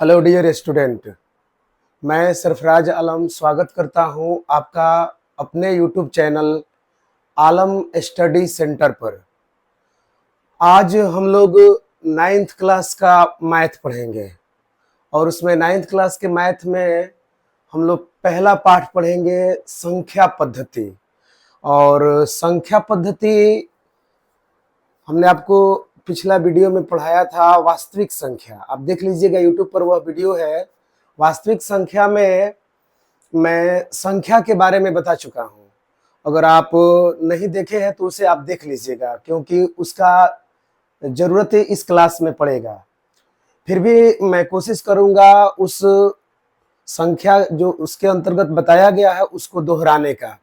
Hello dear student, मैं सरफराज आलम स्वागत करता हूं आपका अपने यूट्यूब चैनल आलम स्टडी सेंटर पर। आज हम लोग 9th क्लास का मैथ पढ़ेंगे और उसमें 9th क्लास के मैथ में हम लोग पहला पाठ पढ़ेंगे संख्या पद्धति। और संख्या पद्धति हमने आपको पिछला वीडियो में पढ़ाया था वास्तविक संख्या, आप देख लीजिएगा यूट्यूब पर वह वीडियो है। वास्तविक संख्या में मैं संख्या के बारे में बता चुका हूं, अगर आप नहीं देखे हैं तो उसे आप देख लीजिएगा क्योंकि उसका जरूरत इस क्लास में पड़ेगा। फिर भी मैं कोशिश करूंगा उस संख्या जो उसके अंतर्गत बताया गया है उसको दोहराने का।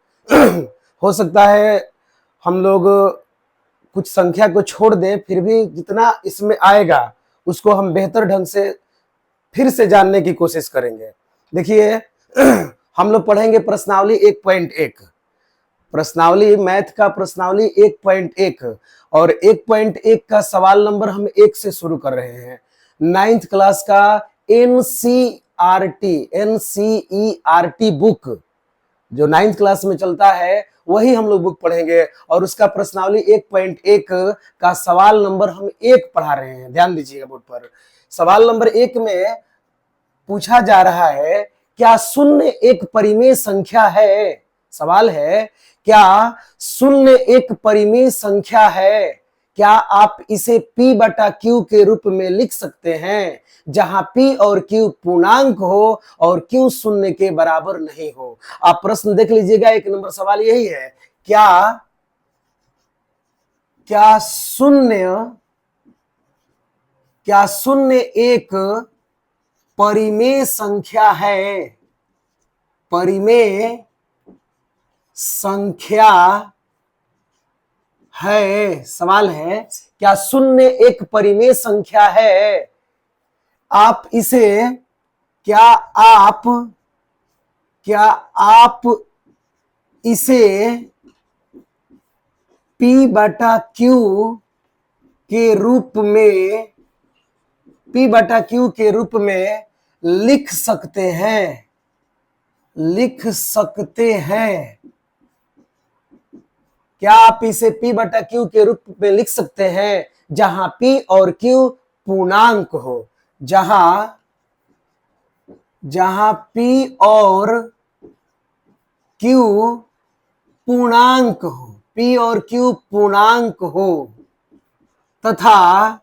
हो सकता है हम लोग कुछ संख्या को छोड़ दें, फिर भी जितना इसमें आएगा उसको हम बेहतर ढंग से फिर से जानने की कोशिश करेंगे। देखिए हम लोग पढ़ेंगे प्रश्नावली 1.1, प्रश्नावली मैथ का प्रश्नावली 1.1 और 1.1 का सवाल नंबर हम 1 से शुरू कर रहे हैं। 9th क्लास का एनसीईआरटी बुक जो 9th क्लास में चलता है वही हम लोग बुक पढ़ेंगे और उसका प्रश्नावली 1.1 का सवाल नंबर हम 1 पढ़ा रहे हैं। ध्यान दीजिएगा बोर्ड पर। सवाल नंबर 1 में पूछा जा रहा है, क्या शून्य एक परिमेय संख्या है? सवाल है, क्या शून्य एक परिमेय संख्या है? क्या आप इसे P बटा Q के रूप में लिख सकते हैं जहां P और Q पूर्णांक हो और Q शून्य के बराबर नहीं हो? आप प्रश्न देख लीजिएगा, 1 नंबर सवाल यही है, क्या शून्य एक परिमेय संख्या है? परिमेय संख्या है, सवाल है क्या शून्य एक परिमेय संख्या है? आप इसे क्या आप इसे P बटा Q के रूप में लिख सकते हैं? क्या आप इसे P बटा Q के रूप में लिख सकते हैं जहां P और Q पूर्णांक हो? जहां P और Q पूर्णांक हो तथा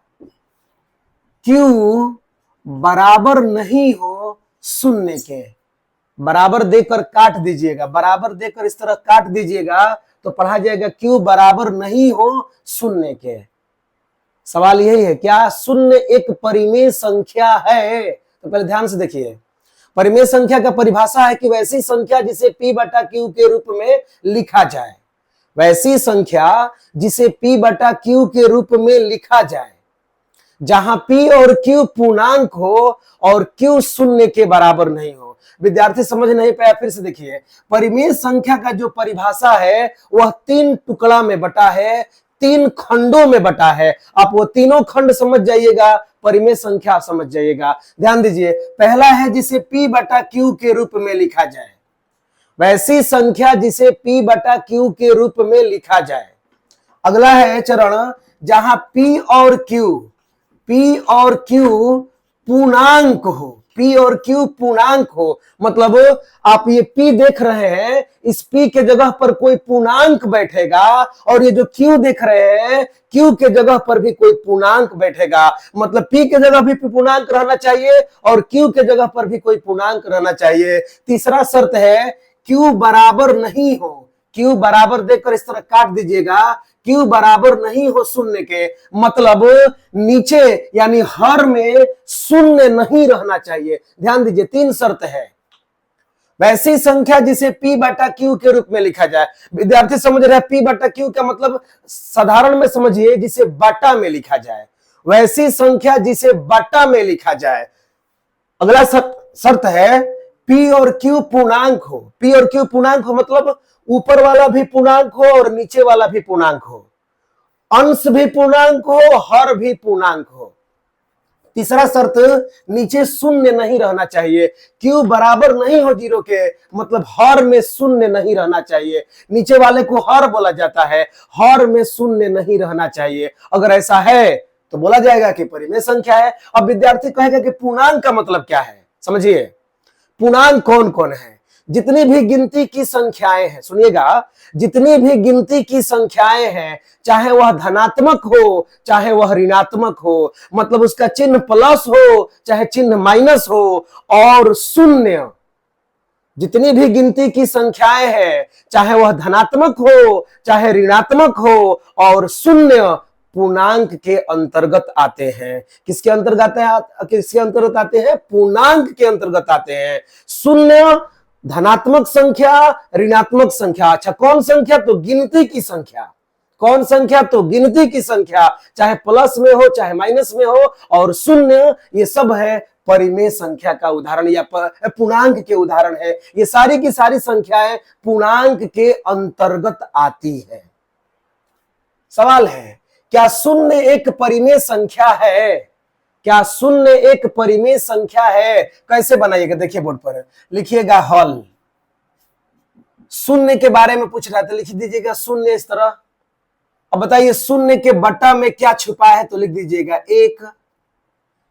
Q बराबर नहीं हो शून्य के। बराबर देकर काट दीजिएगा, बराबर देकर इस तरह काट दीजिएगा तो पढ़ा जाएगा Q बराबर नहीं हो शून्य के। सवाल यही है, क्या शून्य एक परिमेय संख्या है? तो पहले ध्यान से देखिए, परिमेय संख्या का परिभाषा है कि वैसी संख्या जिसे P बटा Q के रूप में लिखा जाए, वैसी संख्या जिसे P बटा Q के रूप में लिखा जाए जहां P और Q पूर्णांक हो और Q शून्य के बराबर नहीं हो। विद्यार्थी समझ नहीं पाया, फिर से देखिए, परिमेय संख्या का जो परिभाषा है वह 3 टुकड़ा में बटा है, 3 खंडों में बटा है। आप वो तीनों खंड समझ जाइएगा, परिमेय संख्या समझ जाइएगा। ध्यान दीजिए, पहला है जिसे P बटा Q के रूप में लिखा जाए, वैसी संख्या जिसे P बटा Q के रूप में लिखा जाए। अगला है चरण जहां P और Q पूर्णांक हो, P और Q पूर्णांक हो, मतलब आप ये P देख रहे हैं, इस P के जगह पर कोई पूर्णांक बैठेगा और ये जो Q देख रहे हैं, Q के जगह पर भी कोई पूर्णांक बैठेगा। मतलब P के जगह भी पूर्णांक रहना चाहिए और Q के जगह पर भी कोई पूर्णांक रहना चाहिए। तीसरा शर्त है Q बराबर नहीं हो, Q बराबर देकर इस तरह काट दीजिएगा, Q बराबर नहीं हो शून्य के, मतलब नीचे यानी हर में शून्य नहीं रहना चाहिए। ध्यान दीजिए, 3 शर्त है। वैसी संख्या जिसे P बटा Q के रूप में लिखा जाए। विद्यार्थी समझ रहे हैं P बटा Q का मतलब साधारण में समझिए, जिसे बटा में लिखा जाए, वैसी संख्या जिसे बटा में लिखा जाए। अगला शर्त है P और Q पूर्णांक हो, P और Q पूर्णांक हो मतलब ऊपर वाला भी पूर्णांक हो और नीचे वाला भी पूर्णांक हो। अंश भी पूर्णांक हो, हर भी पूर्णांक हो। तीसरा शर्त, नीचे शून्य नहीं रहना चाहिए। क्यू बराबर नहीं हो जीरो के, मतलब हर में शून्य नहीं रहना चाहिए। नीचे वाले को हर बोला जाता है, हर में शून्य नहीं रहना चाहिए। अगर ऐसा है तो बोला जाएगा कि परिमेय संख्या है। अब विद्यार्थी कहेगा कि पूर्णांक का मतलब क्या है, समझिए। पूर्णांक कौन कौन है? जितनी भी गिनती की संख्याएं हैं, सुनिएगा, जितनी भी गिनती की संख्याएं हैं, चाहे वह धनात्मक हो चाहे वह ऋणात्मक हो, मतलब उसका चिन्ह प्लस हो चाहे चिन्ह माइनस हो, और शून्य, जितनी भी गिनती की संख्याएं हैं, चाहे वह धनात्मक हो चाहे ऋणात्मक हो, और शून्य पूर्णांक के अंतर्गत आते हैं। किसके अंतर्गत किसके अंतर्गत आते हैं? पूर्णांक के अंतर्गत आते हैं। शून्य, धनात्मक संख्या, ऋणात्मक संख्या। अच्छा, कौन संख्या? तो गिनती की संख्या। कौन संख्या? तो गिनती की संख्या, चाहे प्लस में हो चाहे माइनस में हो, और शून्य, ये सब है परिमेय संख्या का उदाहरण या पूर्णांक के उदाहरण है। ये सारी की सारी संख्याएं पूर्णांक के अंतर्गत आती है। सवाल है, क्या शून्य एक परिमेय संख्या है? क्या शून्य एक परिमेय संख्या है? कैसे बनाइएगा? देखिए बोर्ड पर लिखिएगा हल। शून्य के बारे में पूछ रहा था, लिख दीजिएगा शून्य इस तरह। अब बताइए शून्य के बटा में क्या छुपा है? तो लिख दीजिएगा एक।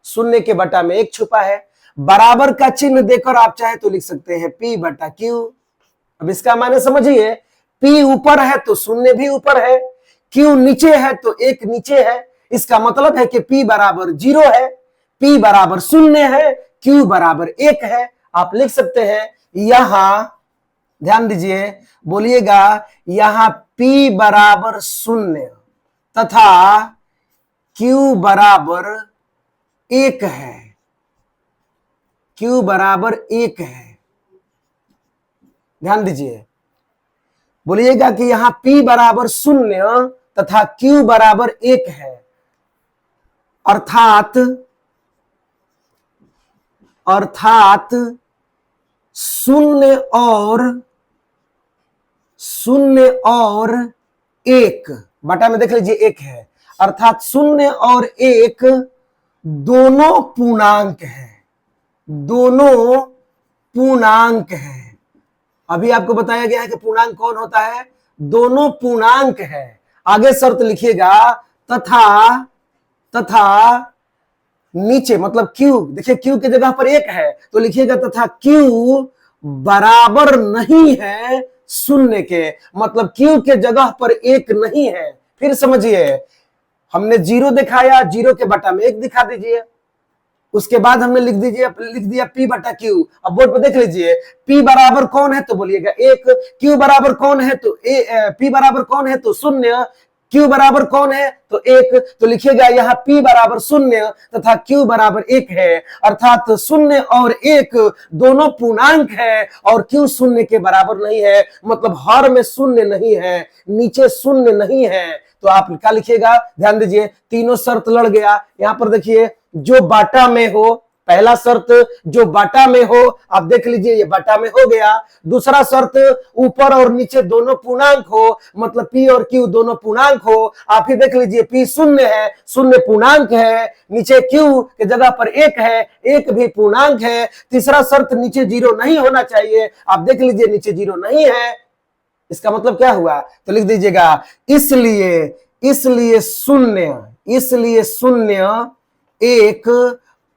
शून्य के बटा में एक छुपा है। बराबर का चिन्ह देकर आप चाहे तो लिख सकते हैं P बटा Q। अब इसका माने समझिए, P ऊपर है तो शून्य भी ऊपर है, Q नीचे है तो एक नीचे है। इसका मतलब है कि P बराबर 0 है, P बराबर शून्य है, Q बराबर 1 है। आप लिख सकते हैं यहां, ध्यान दीजिए, बोलिएगा, यहां P बराबर शून्य तथा Q बराबर 1 है। Q बराबर 1 है। ध्यान दीजिए, बोलिएगा कि यहां P बराबर शून्य तथा Q बराबर 1 है, अर्थात शून्य और 1 बटा में देख लीजिए 1 है, अर्थात शून्य और 1 दोनों पूर्णांक है। दोनों पूर्णांक है। अभी आपको बताया गया है कि पूर्णांक कौन होता है? दोनों पूर्णांक है। आगे शर्त लिखिएगा, तथा नीचे, मतलब Q, देखिए Q की जगह पर 1 है तो लिखिएगा तथा Q बराबर नहीं है शून्य के, मतलब Q के जगह पर 1 नहीं है। फिर समझिए, हमने 0 दिखाया, 0 के बटा में 1 दिखा दीजिए। उसके बाद हमने लिख दिया P बटा Q। अब बोर्ड पर देख लीजिए, P बराबर कौन है? तो बोलिएगा 1। Q बराबर कौन है? तो P बराबर कौन है? तो शून्य। Q बराबर कौन है? तो 1। तो लिखिएगा यहाँ P बराबर शून्य तथा Q बराबर 1 है, अर्थात शून्य और 1 दोनों पूर्णांक है, और Q शून्य के बराबर नहीं है, मतलब हर में शून्य नहीं है, नीचे शून्य नहीं है। तो आप क्या लिखिएगा? ध्यान दीजिए, तीनों शर्त लड़ गया। यहां पर देखिए, जो बाटा में हो, पहला शर्त जो बाटा में हो, आप देख लीजिए ये बाटा में हो गया। दूसरा शर्त ऊपर और नीचे दोनों पूर्णांक हो, मतलब P और Q दोनों पूर्णांक हो। आप ही देख लीजिए P शून्य है, शून्य पूर्णांक है, नीचे Q के जगह पर 1 है, 1 भी पूर्णांक है। तीसरा शर्त नीचे 0 नहीं होना चाहिए, आप देख लीजिए नीचे 0 नहीं है। इसका मतलब क्या हुआ? तो लिख दीजिएगा, इसलिए शून्य एक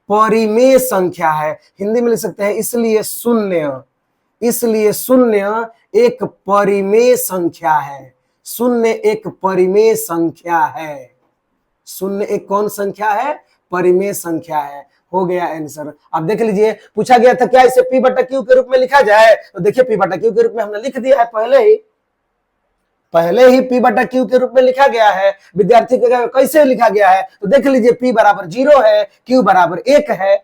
परिमेय संख्या है। हिंदी में लिख सकते हैं इसलिए शून्य एक परिमेय संख्या है। शून्य एक परिमेय संख्या है। शून्य एक कौन संख्या है? परिमेय संख्या है। हो गया आंसर। आप देख लीजिए, पूछा गया था क्या इसे P बटा Q के रूप में लिखा जाए? तो देखिए P बटा Q के रूप में हमने लिख दिया है, पहले ही P बटा Q के रूप में लिखा गया है। विद्यार्थी के कैसे लिखा गया है? तो देख लीजिए, P बराबर 0 है, Q बराबर 1 है।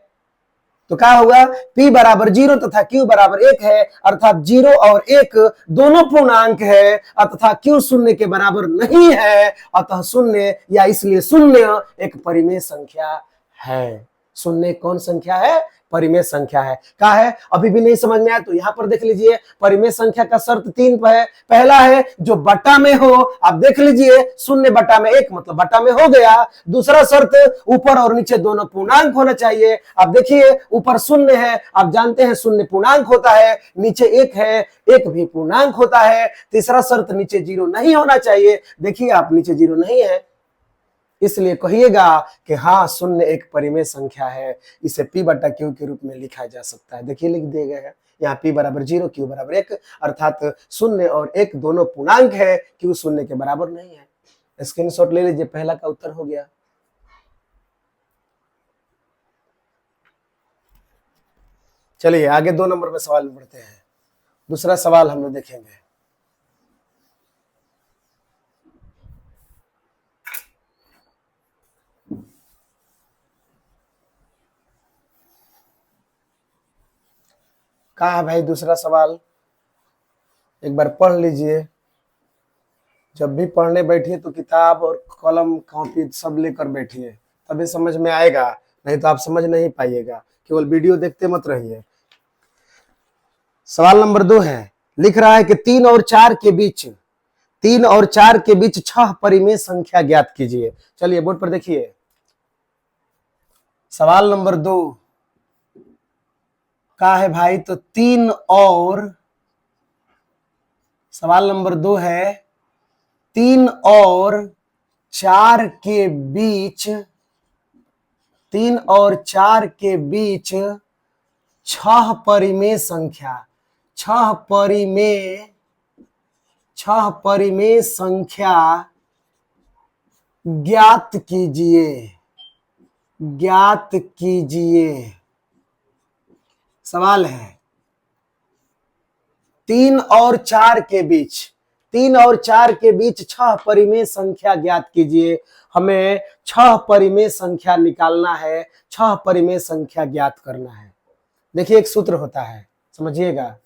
तो क्या होगा? P बराबर 0 तथा Q बराबर 1 है, अर्थात 0 और 1 दोनों पूर्णांक है, तथा Q शून्य के बराबर नहीं है, अतः शून्य या इसलिए शून्य एक परिमेय संख्या है। शून्य कौन संख्या है? परिमेय संख्या है। क्या है, अभी भी नहीं समझ में आया तो यहां पर देख लीजिए, परिमेय संख्या का शर्त 3 है। पहला है जो बटा में हो, आप देख लीजिए 0 बटा में 1 मतलब बटा में हो गया। दूसरा शर्त ऊपर और नीचे दोनों पूर्णांक होना चाहिए। आप देखिए ऊपर 0 है, आप जानते हैं 0 पूर्णांक होता है, नीचे 1 है, 1 भी पूर्णांक होता है। तीसरा शर्त नीचे 0 नहीं होना चाहिए। देखिए आप नीचे 0 नहीं है, इसलिए कहिएगा कि हाँ 0 एक परिमेय संख्या है, इसे p बटा क्यू के रूप में लिखा जा सकता है। देखिए लिख दिया गया है यहाँ p बराबर 0 q बराबर 1, अर्थात 0 और 1 दोनों पूर्णांक है, q 0 के बराबर नहीं है। स्क्रीनशॉट ले लीजिए, पहला का उत्तर हो गया। चलिए आगे 2 नंबर में सवाल बढ़ते हैं। दूसरा सवाल हम लोग देखेंगे। कहाँ है भाई दूसरा सवाल, एक बार पढ़ लीजिए। जब भी पढ़ने बैठिए तो किताब और कलम कॉपी सब लेकर बैठिए, तभी समझ में आएगा, नहीं तो आप समझ नहीं पाइएगा। केवल वीडियो देखते मत रहिए। सवाल नंबर 2 है, लिख रहा है कि 3 और 4 के बीच 6 परिमेय संख्या ज्ञात कीजिए। चलिए बोर्ड पर देखिए, सवाल नंबर 2 का है भाई, तो 3 और, सवाल नंबर 2 है 3 और 4 के बीच 3 और 4 के बीच 6 परिमेय संख्या 6 परिमेय संख्या ज्ञात कीजिए। सवाल है 3 और 4 के बीच 6 परिमेय संख्या ज्ञात कीजिए। हमें 6 परिमेय संख्या निकालना है, 6 परिमेय संख्या ज्ञात करना है। देखिए एक सूत्र होता है, समझिएगा।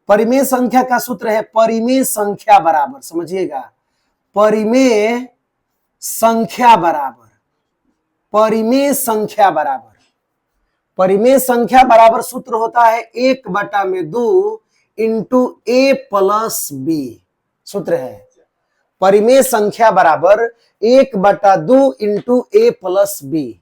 परिमेय संख्या का सूत्र है परिमेय संख्या बराबर, समझिएगा, परिमेय संख्या बराबर सूत्र होता है 1/2 इंटू ए प्लस बी। सूत्र है परिमेय संख्या बराबर 1/2 इंटू ए प्लस बी।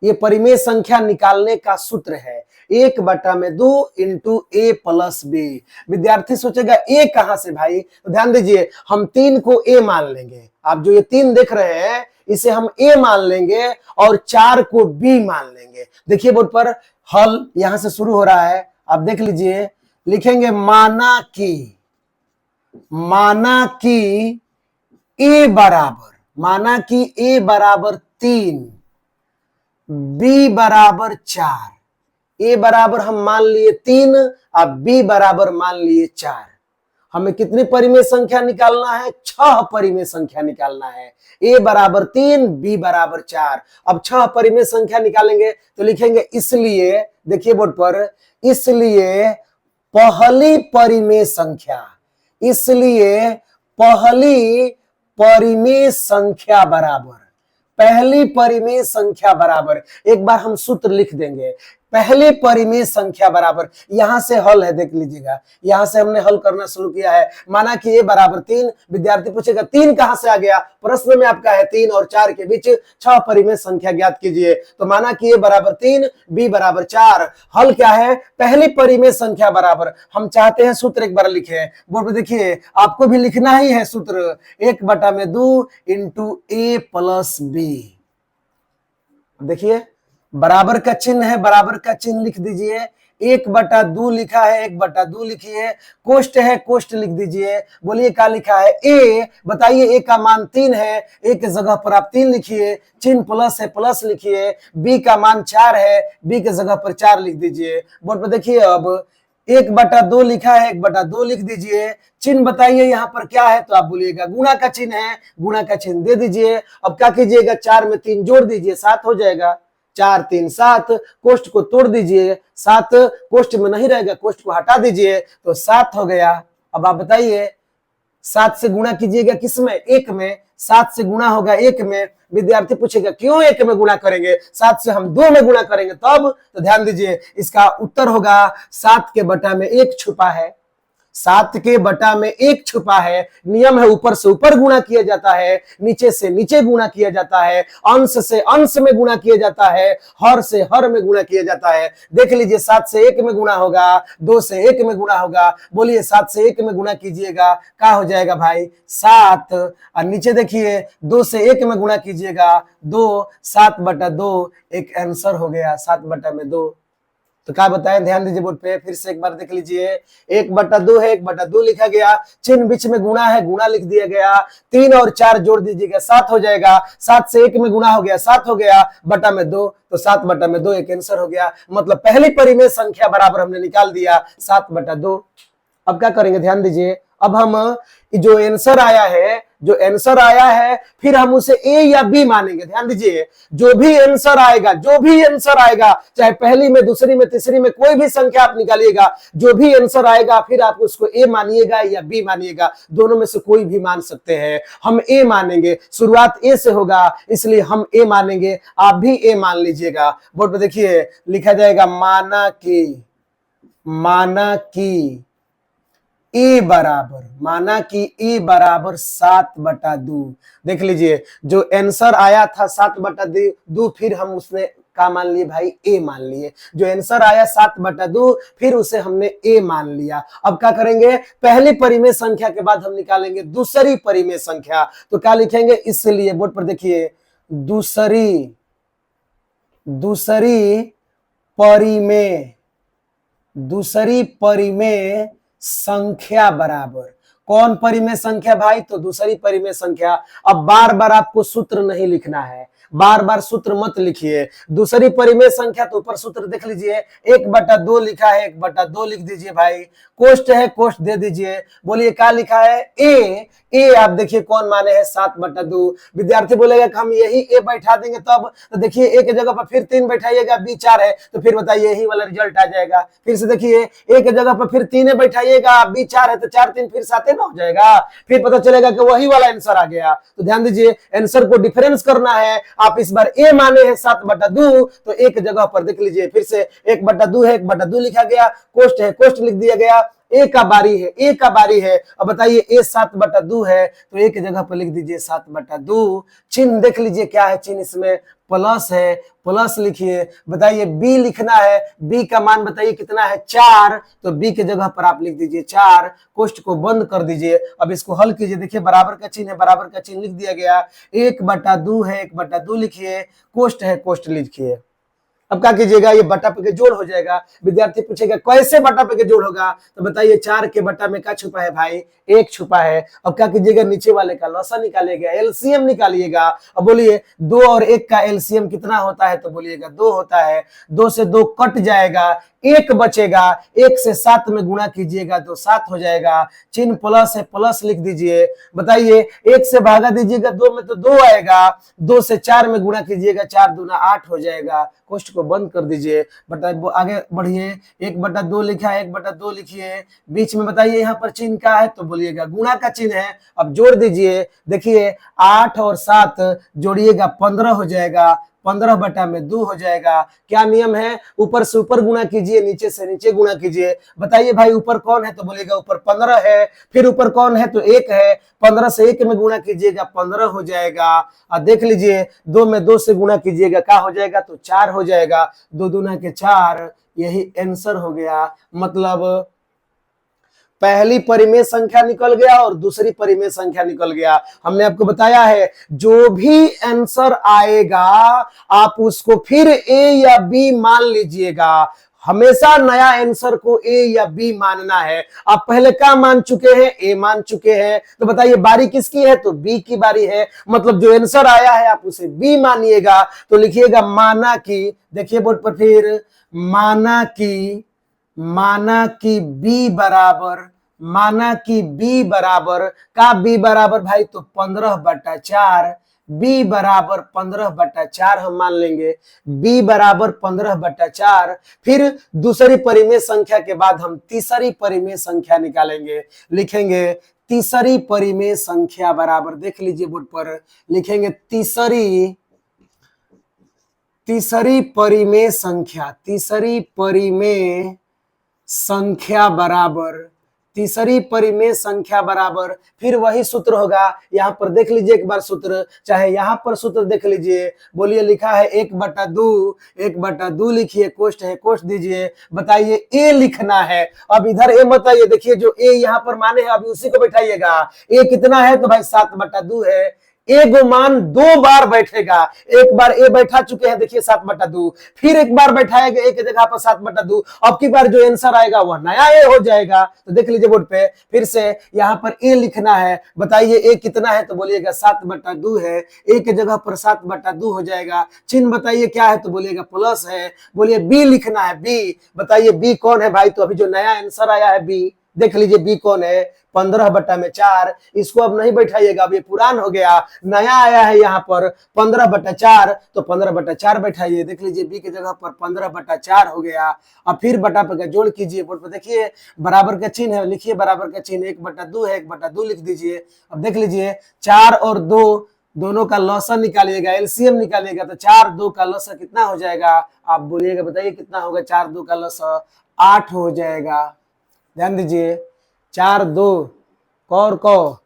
ये परिमेय संख्या निकालने का सूत्र है 1/2 इंटू ए प्लस बी। विद्यार्थी सोचेगा ए कहां से भाई, तो ध्यान दीजिए, हम 3 को ए मान लेंगे। आप जो ये 3 देख रहे हैं इसे हम ए मान लेंगे और 4 को बी मान लेंगे। देखिए बोर्ड पर हल यहां से शुरू हो रहा है, आप देख लीजिए। लिखेंगे माना कि ए बराबर 3, बी बराबर 4। ए बराबर हम मान लिए 3, अब बी बराबर मान लिए 4। हमें कितनी परिमेय संख्या निकालना है, 6 परिमेय संख्या निकालना है। ए बराबर 3, बी बराबर 4। अब 6 परिमेय संख्या निकालेंगे तो लिखेंगे इसलिए, देखिए बोर्ड पर, इसलिए पहली परिमेय संख्या बराबर, एक बार हम सूत्र लिख देंगे, पहले परिमेय संख्या बराबर। यहां से हल है, देख लीजिएगा, यहां से हमने हल करना शुरू किया है। माना कि ए बराबर 3, विद्यार्थी पूछेगा 3 कहां से आ गया, प्रश्न में आपका है 3 और 4 के बीच 6 परिमेय संख्या ज्ञात कीजिए। तो माना कि ए बराबर 3, बी बराबर 4। हल क्या है, पहली परिमेय संख्या बराबर। हम चाहते हैं सूत्र एक बार लिखे, बोर्ड पे देखिए, आपको भी लिखना ही है सूत्र 1/2 इंटू ए प्लस बी। देखिए बराबर का चिन्ह है, बराबर का चिन्ह लिख दीजिए। 1/2 लिखा है, 1/2 लिखिए। कोष्ट है, कोष्ट लिख दीजिए। बोलिए क्या लिखा है, ए बताइए, ए का मान 3 है, ए के जगह पर आप 3 लिखिए। चिन्ह प्लस है, प्लस लिखिए। बी का मान 4 है, बी के जगह पर 4 लिख दीजिए। बोर्ड पर देखिए, अब 1/2 लिखा है, 1/2 लिख दीजिए। चिन्ह बताइए यहाँ पर क्या है, तो आप बोलिएगा गुणा का चिन्ह है, गुणा का चिन्ह दे दीजिए। अब क्या कीजिएगा, 4 में 3 जोड़ दीजिए, 7 हो जाएगा। 4 3 7, कोष्ठ को तोड़ दीजिए, 7 कोष्ठ में नहीं रहेगा, कोष्ठ को हटा दीजिए तो 7 हो गया। अब आप बताइए 7 से गुणा कीजिएगा किसमें, 1 में। 7 से गुणा होगा 1 में। विद्यार्थी पूछेगा क्यों 1 में गुणा करेंगे, 7 से हम 2 में गुणा करेंगे तब। तो ध्यान दीजिए, इसका उत्तर होगा 7 के बटा में 1 छुपा है। 7 के बटा में 1 छुपा है। नियम है ऊपर से ऊपर गुणा किया जाता है, नीचे से नीचे गुणा किया जाता है, अंश से अंश में गुणा किया जाता है, हर से हर में गुणा किया जाता है। देख लीजिए, 7 से 1 में गुणा होगा, 2 से 1 में गुणा होगा। बोलिए 7 से 1 में गुणा कीजिएगा, क्या हो जाएगा भाई 7। और नीचे देखिए 2 से 1 में गुणा कीजिएगा 2, 7 बटा 2, एक आंसर हो गया 7 बटा में 2। तो क्या बताएं, ध्यान दीजिए बोर्ड पे, फिर से एक बार देख लीजिए। 1 बटा 2 है, 1 बटा 2 लिखा गया, चिन्ह बीच में गुणा है, गुणा लिख दिया गया। 3 और 4 जोड़ दीजिएगा 7 हो जाएगा। 7 से 1 में गुणा हो गया 7 हो गया, बटा में 2, तो 7 बटा में 2 एक आंसर हो गया। मतलब पहली परिमेय संख्या बराबर हमने निकाल दिया 7 बटा 2। अब क्या करेंगे, ध्यान दीजिए, अब हम जो आंसर आया है, जो आंसर आया है फिर हम उसे ए या बी मानेंगे। ध्यान दीजिए, जो भी आंसर आएगा, जो भी आंसर आएगा, चाहे पहली में, दूसरी में, तीसरी में, कोई भी संख्या आप निकालिएगा, जो भी आंसर आएगा फिर आप उसको ए मानिएगा या बी मानिएगा, दोनों में से कोई भी मान सकते हैं। हम ए मानेंगे, शुरुआत ए से होगा इसलिए हम ए मानेंगे, आप भी ए मान लीजिएगा। बोर्ड पे देखिए लिखा जाएगा माना कि ए बराबर, माना कि ए बराबर 7 बटा 2। देख लीजिए, जो आंसर आया था 7 बटा 2, फिर हम उसने क्या मान लिए भाई, ए मान लिए। जो आंसर आया 7 बटा 2, फिर उसे हमने ए मान लिया। अब क्या करेंगे, पहली परिमेय संख्या के बाद हम निकालेंगे दूसरी परिमेय संख्या। तो क्या लिखेंगे, इसलिए बोर्ड पर देखिए, दूसरी परिमेय संख्या बराबर, कौन परिमेय संख्या भाई, तो दूसरी परिमेय संख्या। अब बार बार आपको सूत्र नहीं लिखना है, बार बार सूत्र मत लिखिए। दूसरी परिमेय संख्या तो ऊपर सूत्र देख लीजिए, 1 बटा 2 लिखा है, 1 बटा 2 लिख दीजिए भाई, कोष्ट है कोष्ट दे दीजिए। बोलिए क्या लिखा है, ए आप देखिए कौन माने हैं 7 बटा 2। विद्यार्थी बोलेगा कि हम यही ए बैठा देंगे तब, तो देखिए ए की जगह पर फिर 3 बैठाइएगा, बी 4 है, तो फिर बताइए यही वाला रिजल्ट आ जाएगा। फिर से देखिए, ए की जगह पर फिर 3 बैठाइएगा, बी 4 है, तो 4 3 फिर 7 हो जाएगा, फिर पता चलेगा कि वही वाला आंसर आ गया। तो ध्यान दीजिए, आंसर को डिफरेंस करना है। आप इस बार ए माने हैं 7 बटा 2, तो एक जगह पर देख लीजिए, फिर से 1 बटा 2 है, 1 बटा 2 लिखा गया, कोष्ट है कोष्ट लिख दिया गया, ए का बारी है। अब बताइए ए 7 बटा 2 है, तो एक जगह पर लिख दीजिए 7 बटा 2। चिन्ह देख लीजिए क्या है, चिन्ह इसमें प्लस है, प्लस लिखिए। बताइए बी लिखना है, बी का मान बताइए कितना है 4, तो बी के जगह पर आप लिख दीजिए 4, कोष्ट को बंद कर दीजिए। अब इसको हल कीजिए, देखिए बराबर का चिन्ह है, बराबर का चिन्ह लिख दिया गया। 1 बटा 2 है, 1 बटा 2 लिखिए, कोष्ट है कोष्ट लिखिए। अब क्या कीजिएगा, ये बटा पे के जोड़ हो जाएगा। विद्यार्थी पूछेगा कैसे बटा पे के जोड़ होगा, तो बताइए 4 के बटा में क्या छुपा है भाई, 1 छुपा है। अब क्या कीजिएगा, नीचे वाले का लसा निकालिएगा, एलसीएम निकालिएगा। अब बोलिए 2 और 1 का एलसीएम कितना होता है, तो बोलिएगा 2 होता है। 2 से 2 कट जाएगा, 1 बचेगा, 1 से 7 में गुणा कीजिएगा तो 7 हो जाएगा। चिन्ह प्लस है, प्लस लिख दीजिए। बताइए 1 से भागा दीजिएगा 2 में तो 2 आएगा, 2 से 4 में गुणा कीजिएगा, 4 दूना 8 हो जाएगा। कोष्ट को बंद कर दीजिए, बटा आगे बढ़िए। 1 बटा 2 लिखा है, 1 बटा 2 लिखिए। बीच में बताइए यहाँ पर चिन्ह क्या है, तो बोलिएगा गुणा का चिन्ह है। अब जोड़ दीजिए, देखिए 8 और 7 जोड़िएगा 15 हो जाएगा, 15 बटा में 2 हो जाएगा। क्या नियम है, ऊपर से ऊपर गुणा कीजिए, नीचे से नीचे गुणा कीजिए। बताइए भाई ऊपर कौन है, तो बोलिएगा ऊपर 15 है, फिर ऊपर कौन है, तो 1 है, 15 से 1 में गुणा कीजिएगा 15 हो जाएगा। और देख लीजिए 2 में 2 से गुणा कीजिएगा, क्या हो जाएगा, तो 4 हो जाएगा। 2 दूना के 4, यही आंसर हो गया। मतलब पहली परिमेय संख्या निकल गया और दूसरी परिमेय संख्या निकल गया। हमने आपको बताया है जो भी आंसर आएगा आप उसको फिर ए या बी मान लीजिएगा। हमेशा नया आंसर को ए या बी मानना है। आप पहले क्या मान चुके हैं, ए मान चुके हैं, तो बताइए बारी किसकी है, तो बी की बारी है। मतलब जो आंसर आया है आप उसे बी मानिएगा। तो लिखिएगा माना कि, देखिए बोर्ड पर फिर, माना कि बी बराबर का बी बराबर भाई तो 15 बटा 4, b बराबर 15/4 हम मान लेंगे, b बराबर 15/4। फिर दूसरी परिमेय संख्या के बाद हम तीसरी परिमेय संख्या निकालेंगे, लिखेंगे तीसरी परिमेय संख्या बराबर, देख लीजिए बोर्ड पर, लिखेंगे तीसरी परिमेय संख्या, तीसरी परिमेय संख्या बराबर, तीसरी परिमेय संख्या बराबर, फिर वही सूत्र होगा। यहां पर देख लीजिए एक बार सूत्र, चाहे यहां पर सूत्र देख लीजिए, बोलिए लिखा है 1/2, 1/2 लिखिए, कोष्ट है कोष्ट दीजिए, बताइए ए लिखना है। अब इधर ए मत आइए, देखिए जो ए यहां पर माने है अभी उसी को बैठाइएगा। ए कितना है तो भाई 7/2 है। ए को मान 2 बार बैठेगा, एक बार ए बैठा चुके हैं, देखिए 7/2, फिर एक बार बैठाएगा ए की जगह पर 7/2, अब की बार जो आंसर आएगा वह नया ए हो जाएगा। तो देख लीजिए बोर्ड पे, फिर से यहां पर ए लिखना है, बताइए ए कितना है तो बोलिएगा 7/2 है, ए की जगह पर 7/2 हो जाएगा। चिन्ह बताइए क्या है तो बोलिएगा प्लस है। बोलिए बी लिखना है, बी बताइए बी कौन है भाई, तो अभी जो नया आंसर आया है बी, देख लीजिए बी कौन है, 15/4। इसको अब नहीं बैठाइएगा, अब ये पुरान हो गया, नया आया है यहाँ पर 15/4, तो 15/4 बैठाइए, देख लीजिए बी की जगह पर 15/4 हो गया। अब फिर बटा पर जोड़ कीजिए, बोर्ड पर देखिए बराबर का चिन्ह है, लिखिए बराबर का चिन्ह, 1/2 है, 1/2 लिख दीजिए। अब देख लीजिए 4 और 2 दोनों का लॉसा निकालिएगा, एलसीएम निकालिएगा, तो 4 2 का लॉसा कितना हो जाएगा, आप बोलिएगा, बताइए कितना होगा 4 2 का लॉसा, 8 हो जाएगा। ध्यान दीजिए 4 2 कौर को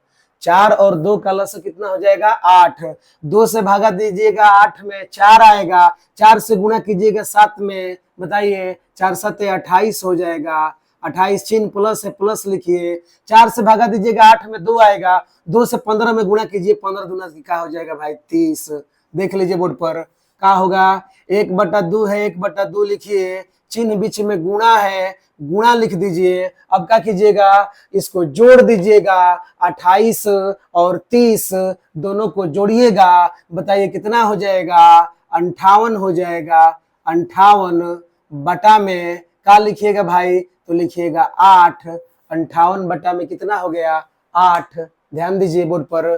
4 और 2 का लस कितना हो जाएगा 8, 2 से भागा दीजिएगा 8 में 4 आएगा, 4 से गुणा कीजिएगा 7 में, बताइए 4 7 28 हो जाएगा, 28 चिन्ह प्लस है प्लस लिखिए, 4 से भागा दीजिएगा 8 में 2 आएगा, 2 से 15 में गुणा कीजिए, 15 दूना क्या हो जाएगा भाई 30। देख लीजिए बोर्ड पर क्या होगा, 1/2 है, 1/2 लिखिए, चिन्ह बीच में गुणा है, गुणा लिख दीजिए। अब क्या कीजिएगा, इसको जोड़ दीजिएगा, 28 और 30 दोनों को जोड़िएगा, बताइए कितना हो जाएगा 58 हो जाएगा। 58 बटा में क्या लिखिएगा भाई, तो लिखिएगा 8, 58 बटा में कितना हो गया 8। ध्यान दीजिए बोर्ड पर,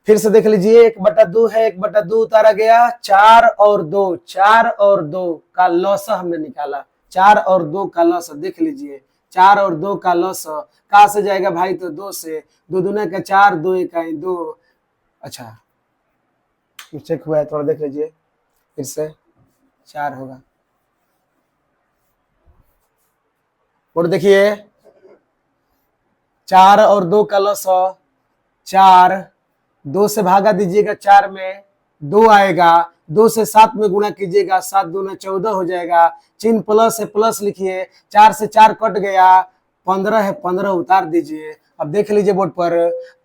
फिर से देख लीजिए 1/2 है, 1/2 उतारा गया, 4 और 2, 4 और 2 का लॉस हमने निकाला, 4 और 2 का लॉस देख लीजिए, 4 और 2 का लॉस कहां से जाएगा भाई, तो 2 से, 2 दूना का 4, 2 इकाई 2, अच्छा चेक हुआ है, थोड़ा देख लीजिए, फिर से 4 होगा। और देखिए 4 और 2 का लॉस 4, 2 से भागा दीजिएगा 4 में 2 आएगा, 2 से 7 में गुणा कीजिएगा, 7 दूना 14 हो जाएगा, चिन्ह प्लस है प्लस लिखिए, 4 से 4 कट गया, 15 है 15 उतार दीजिए। अब देख लीजिए बोर्ड पर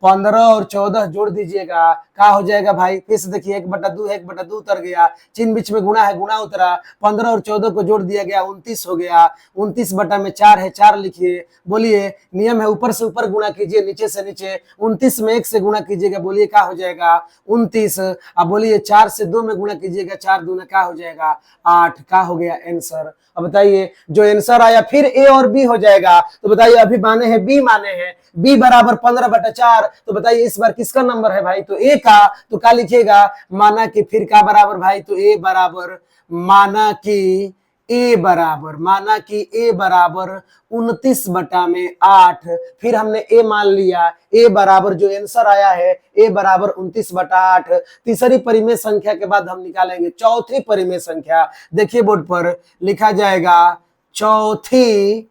15 और 14 जोड़ दीजिएगा, क्या हो जाएगा भाई, फिर से देखिए 1/2 है, 1/2 उतर गया, चिन्ह बीच में गुणा है, गुणा उतरा, 15 और 14 को जोड़ दिया गया, 29 हो गया, 29 बटा में 4 है, 4 लिखिए। बोलिए नियम है ऊपर से ऊपर गुणा कीजिए, नीचे से नीचे, 29 में 1 से गुणा कीजिएगा, बोलिए क्या हो जाएगा 29। अब बोलिए 4 से 2 में गुणा कीजिएगा, 4 दूना क्या हो जाएगा 8, क्या हो गया आंसर। अब बताइए जो आंसर आया फिर ए और बी हो जाएगा, तो बताइए अभी माने हैं बी, माने हैं बी बराबर 15/4, तो बताइए इस बार किसका नंबर है भाई, तो ए का, तो क्या लिखिएगा, माना कि फिर का बराबर भाई, तो ए बराबर, माना कि ए बराबर, माना कि ए बराबर 29/8, फिर हमने ए मान लिया, ए बराबर जो आंसर आया है ए बराबर 29/8। तीसरी परिमेय संख्या के बाद हम निकालेंगे चौथी परिमेय संख्या, देखिए बोर्ड पर लिखा जाएगा चौथी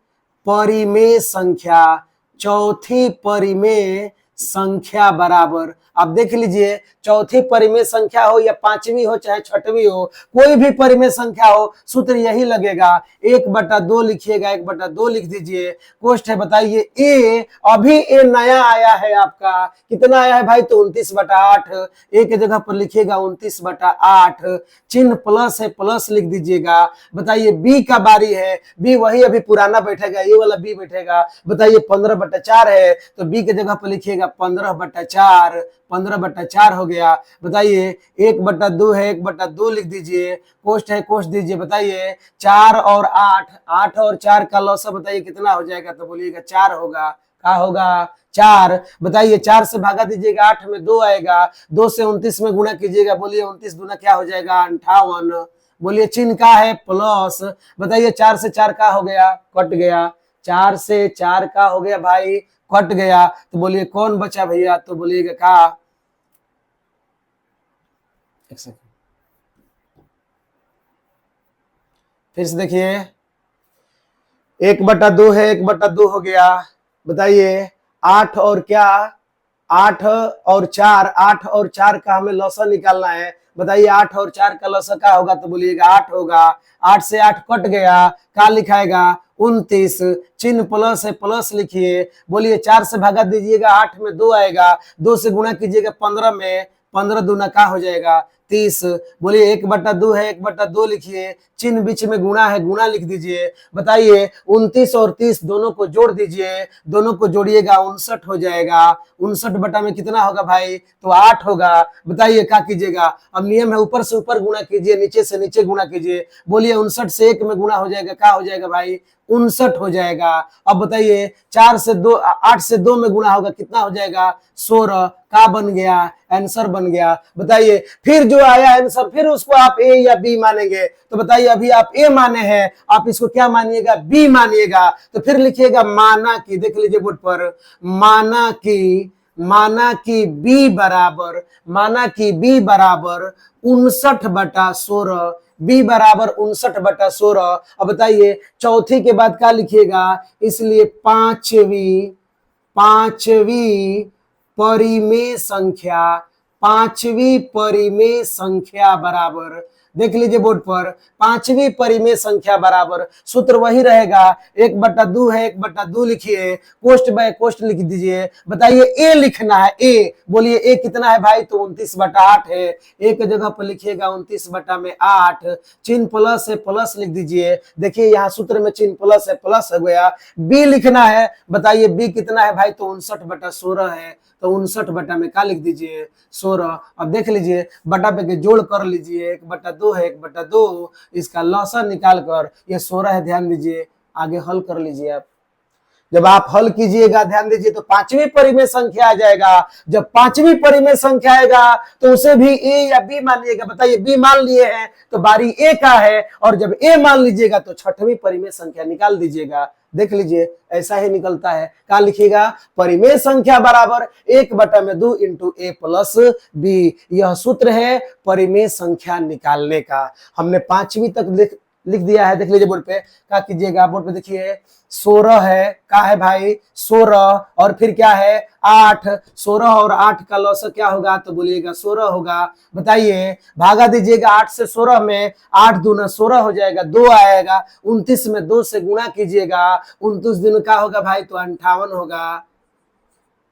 परिमेय संख्या, चौथी परिमेय संख्या बराबर, आप देख लीजिए चौथी परिमेय संख्या हो या पांचवी हो चाहे छठवीं हो, कोई भी परिमेय संख्या हो सूत्र यही लगेगा, 1/2 लिखिएगा, 1/2 लिख दीजिए, कोष्ट है, बताइए ए, अभी ए नया आया है आपका, कितना आया है भाई, तो 29/8, ए के जगह पर लिखिएगा 29/8, चिन्ह प्लस है प्लस लिख दीजिएगा। बताइए बी का बारी है, बी वही अभी पुराना बैठेगा, ये वाला बी बैठेगा, बताइए 15/4 है, तो बी के जगह पर लिखिएगा 15/4, 15/4 हो गया। बताइए 1/2 है, 1/2 लिख दीजिए, कोष्ट है कोष्ट दीजिए, बताइए 4 और 8, 8 और 4 का लॉस बताइए कितना हो जाएगा, तो बोलिएगा 4 होगा, क्या होगा 4। बताइए 4 से भागा दीजिएगा 8 में 2 आएगा, 2 से 29 में गुणा कीजिएगा, बोलिए 29 दूना क्या हो जाएगा 58। बोलिए चिन्ह का है प्लस। बताइए 4 से 4 का हो गया कट गया, 4 से 4 का हो गया भाई कट गया, तो बोलिए कौन बचा भैया, तो बोलिएगा का, एक सेकंड फिर से देखिए 1/2 है, 1/2 हो गया। बताइए 8 और क्या 8 और 4, 8 और 4 का हमें लौसा निकालना है। बताइए 8 और 4 का लौसा क्या होगा, तो बोलिएगा 8 होगा। 8 से 8 कट गया, क्या लिखाएगा 29, चिन्ह प्लस है प्लस लिखिए। बोलिए 4 से भागा दीजिएगा 8 में 2 आएगा, 2 से गुणा कीजिएगा 15 में, 15 दूना क्या हो जाएगा 30। बोलिए 1/2 है 1/2 लिखिए, चिन्ह बीच में गुणा है गुणा लिख दीजिए। बताइए 29 और 30 दोनों को जोड़ दीजिए, दोनों को जोड़िएगा 59 हो जाएगा। 59 बटा में कितना होगा भाई, तो 8 होगा। बताइए क्या कीजिएगा, अब नियम है ऊपर से ऊपर गुणा कीजिए, नीचे से नीचे गुणा कीजिए। बोलिए 59 से 1 में गुणा हो जाएगा, क्या हो जाएगा भाई 59 हो जाएगा। अब बताइए 4 से 2, 8 से 2 में गुणा होगा, कितना हो जाएगा 16, का बन गया आंसर बन गया। बताइए फिर जो आया आंसर फिर उसको आप ए या बी मानेंगे, तो बताइए अभी आप ए माने हैं, आप इसको क्या मानिएगा बी मानिएगा। तो फिर लिखिएगा माना कि, देख लीजिए बोर्ड पर, माना कि बी बराबर, माना कि बी बराबर 59/16, बी बराबर 59/16। अब बताइए चौथी के बाद क्या लिखिएगा, इसलिए पांचवी परिमेय संख्या, पांचवी परिमेय संख्या बराबर, देख लीजिए बोर्ड पर, पांचवी परिमेय संख्या बराबर, सूत्र वही रहेगा 1/2 है 1/2 लिखिए, कोष्ट बाय कोष्ट लिख दीजिए। बताइए ए लिखना है, ए बोलिए ए कितना है भाई, तो 29/8 है। एक जगह पर लिखिएगा 29/8, चिन्ह प्लस है प्लस लिख दीजिए। देखिए यहाँ सूत्र में चिन्ह प्लस है प्लस हो गया। बी लिखना है, बताइए बी कितना है भाई, तो 59/16 है, तो 59 बटा में क्या लिख दीजिए 16। अब देख लीजिए बटा पे के जोड़ कर लीजिए, 1/2 है 1/2, इसका लौसा निकाल कर ये 16 है, ध्यान दीजिए आगे हल कर लीजिए आप। जब आप हल कीजिएगा ध्यान दीजिए तो पांचवी परिमेय संख्या आ जाएगा। जब पांचवी परिमेय संख्या आएगा तो उसे भी ए या बी मानिएगा। बताइए बी मान लिए हैं तो बारी ए का है, और जब ए मान लीजिएगा तो छठवीं परिमेय संख्या निकाल दीजिएगा। देख लीजिए ऐसा ही निकलता है। क्या लिखिएगा, परिमेय संख्या बराबर 1/2 इंटू ए प्लस बी। यह सूत्र है परिमेय संख्या निकालने का। हमने पांचवी तक लिख दिया है। देख लीजिए बोर्ड पे, क्या कीजिएगा बोर्ड पे देखिए 16 है, क्या है भाई 16, और फिर क्या है 8, 16 और 8 का लौसा क्या होगा, तो बोलिएगा 16 होगा। बताइए भागा दीजिएगा 8 से 16 में, 8 दूना 16 हो जाएगा, 2 आएगा, 29 में 2 से गुणा कीजिएगा, 29 दिन का होगा भाई तो 58 होगा।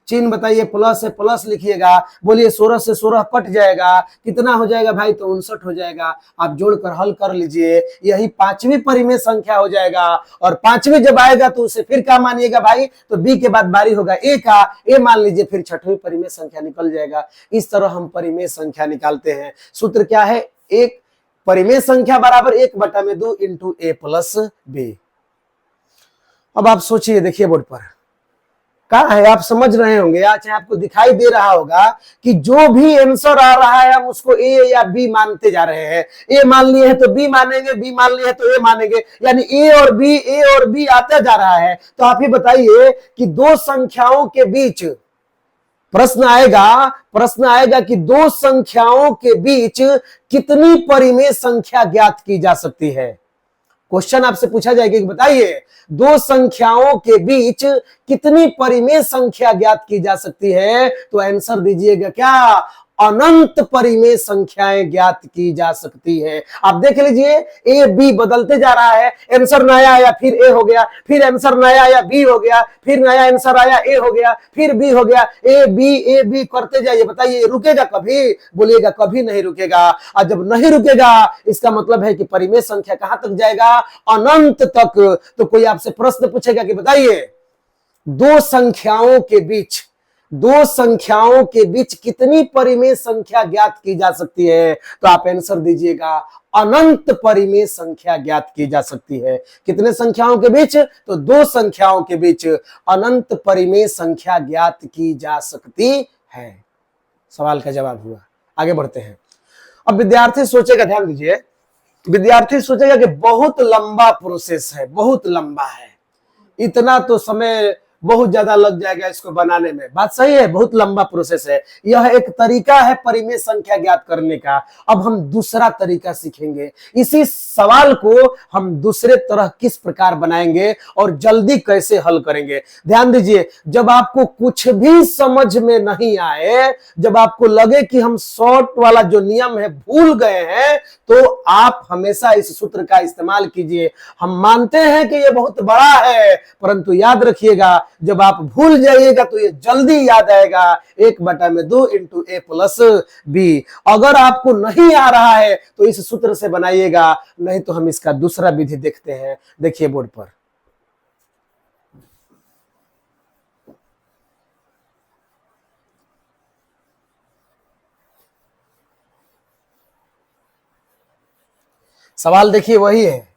चिन्ह बताइए प्लस है प्लस लिखिएगा। बोलिए 16 से 16 कट जाएगा, कितना हो जाएगा भाई, तो 59 हो जाएगा। आप जोड़कर हल कर लीजिए, यही पांचवी परिमेय संख्या हो जाएगा। और पांचवी जब आएगा तो उसे फिर क्या मानिएगा भाई, तो बी के बाद बारी होगा ए का, ए मान लीजिए, फिर छठवीं परिमेय संख्या निकल जाएगा। इस तरह हम परिमेय संख्या निकालते हैं। सूत्र क्या है, एक परिमेय संख्या बराबर 1/2 इंटू ए प्लस बी। अब आप सोचिए, देखिए बोर्ड पर कहा है, आप समझ रहे होंगे या चाहे आपको दिखाई दे रहा होगा कि जो भी आंसर आ रहा है हम उसको ए या बी मानते जा रहे हैं। ए मान लिए हैं तो बी मानेंगे, बी मान लिए हैं तो ए मानेंगे, यानी ए और बी आता जा रहा है। तो आप ही बताइए कि दो संख्याओं के बीच प्रश्न आएगा कि दो संख्याओं के बीच कितनी परिमेय संख्या ज्ञात की जा सकती है। क्वेश्चन आपसे पूछा जाएगा कि बताइए दो संख्याओं के बीच कितनी परिमेय संख्या ज्ञात की जा सकती है, तो आंसर दीजिएगा क्या, अनंत परिमेय संख्याएं ज्ञात की जा सकती है। आप देख लीजिए ए बी बदलते जा रहा है, आंसर नया आया फिर ए हो गया, फिर आंसर नया आया बी हो गया, फिर नया आंसर आया ए हो गया, फिर बी हो गया, ए बी करते जाइए। बताइए रुकेगा कभी, बोलिएगा कभी नहीं रुकेगा। और जब नहीं रुकेगा इसका मतलब है कि परिमेय संख्या कहां तक जाएगा, अनंत तक। तो कोई आपसे प्रश्न पूछेगा कि बताइए दो संख्याओं के बीच दो संख्याओं के बीच कितनी परिमेय संख्या ज्ञात की जा सकती है? तो आप आंसर दीजिएगा, अनंत परिमेय संख्या ज्ञात की जा सकती है। कितने संख्याओं के बीच? तो दो संख्याओं के बीच अनंत परिमेय संख्या ज्ञात की जा सकती है। सवाल का जवाब हुआ। आगे बढ़ते हैं। अब विद्यार्थी सोचेगा, ध्यान दीजिए, विद्यार्थी सोचेगा कि बहुत लंबा प्रोसेस है, बहुत लंबा है, इतना तो समय बहुत ज्यादा लग जाएगा इसको बनाने में। बात सही है, बहुत लंबा प्रोसेस है। यह एक तरीका है परिमेय संख्या ज्ञात करने का। अब हम दूसरा तरीका सीखेंगे। इसी सवाल को हम दूसरे तरह किस प्रकार बनाएंगे और जल्दी कैसे हल करेंगे। ध्यान दीजिए, जब आपको कुछ भी समझ में नहीं आए, जब आपको लगे कि हम शॉर्ट वाला जो नियम है भूल गए हैं, तो आप हमेशा इस सूत्र का इस्तेमाल कीजिए। हम मानते हैं कि यह बहुत बड़ा है, परंतु याद रखिएगा, जब आप भूल जाइएगा तो ये जल्दी याद आएगा, 1/2 इंटू ए प्लस बी। अगर आपको नहीं आ रहा है तो इस सूत्र से बनाइएगा, नहीं तो हम इसका दूसरा विधि देखते हैं। देखिए बोर्ड पर, सवाल देखिए वही है।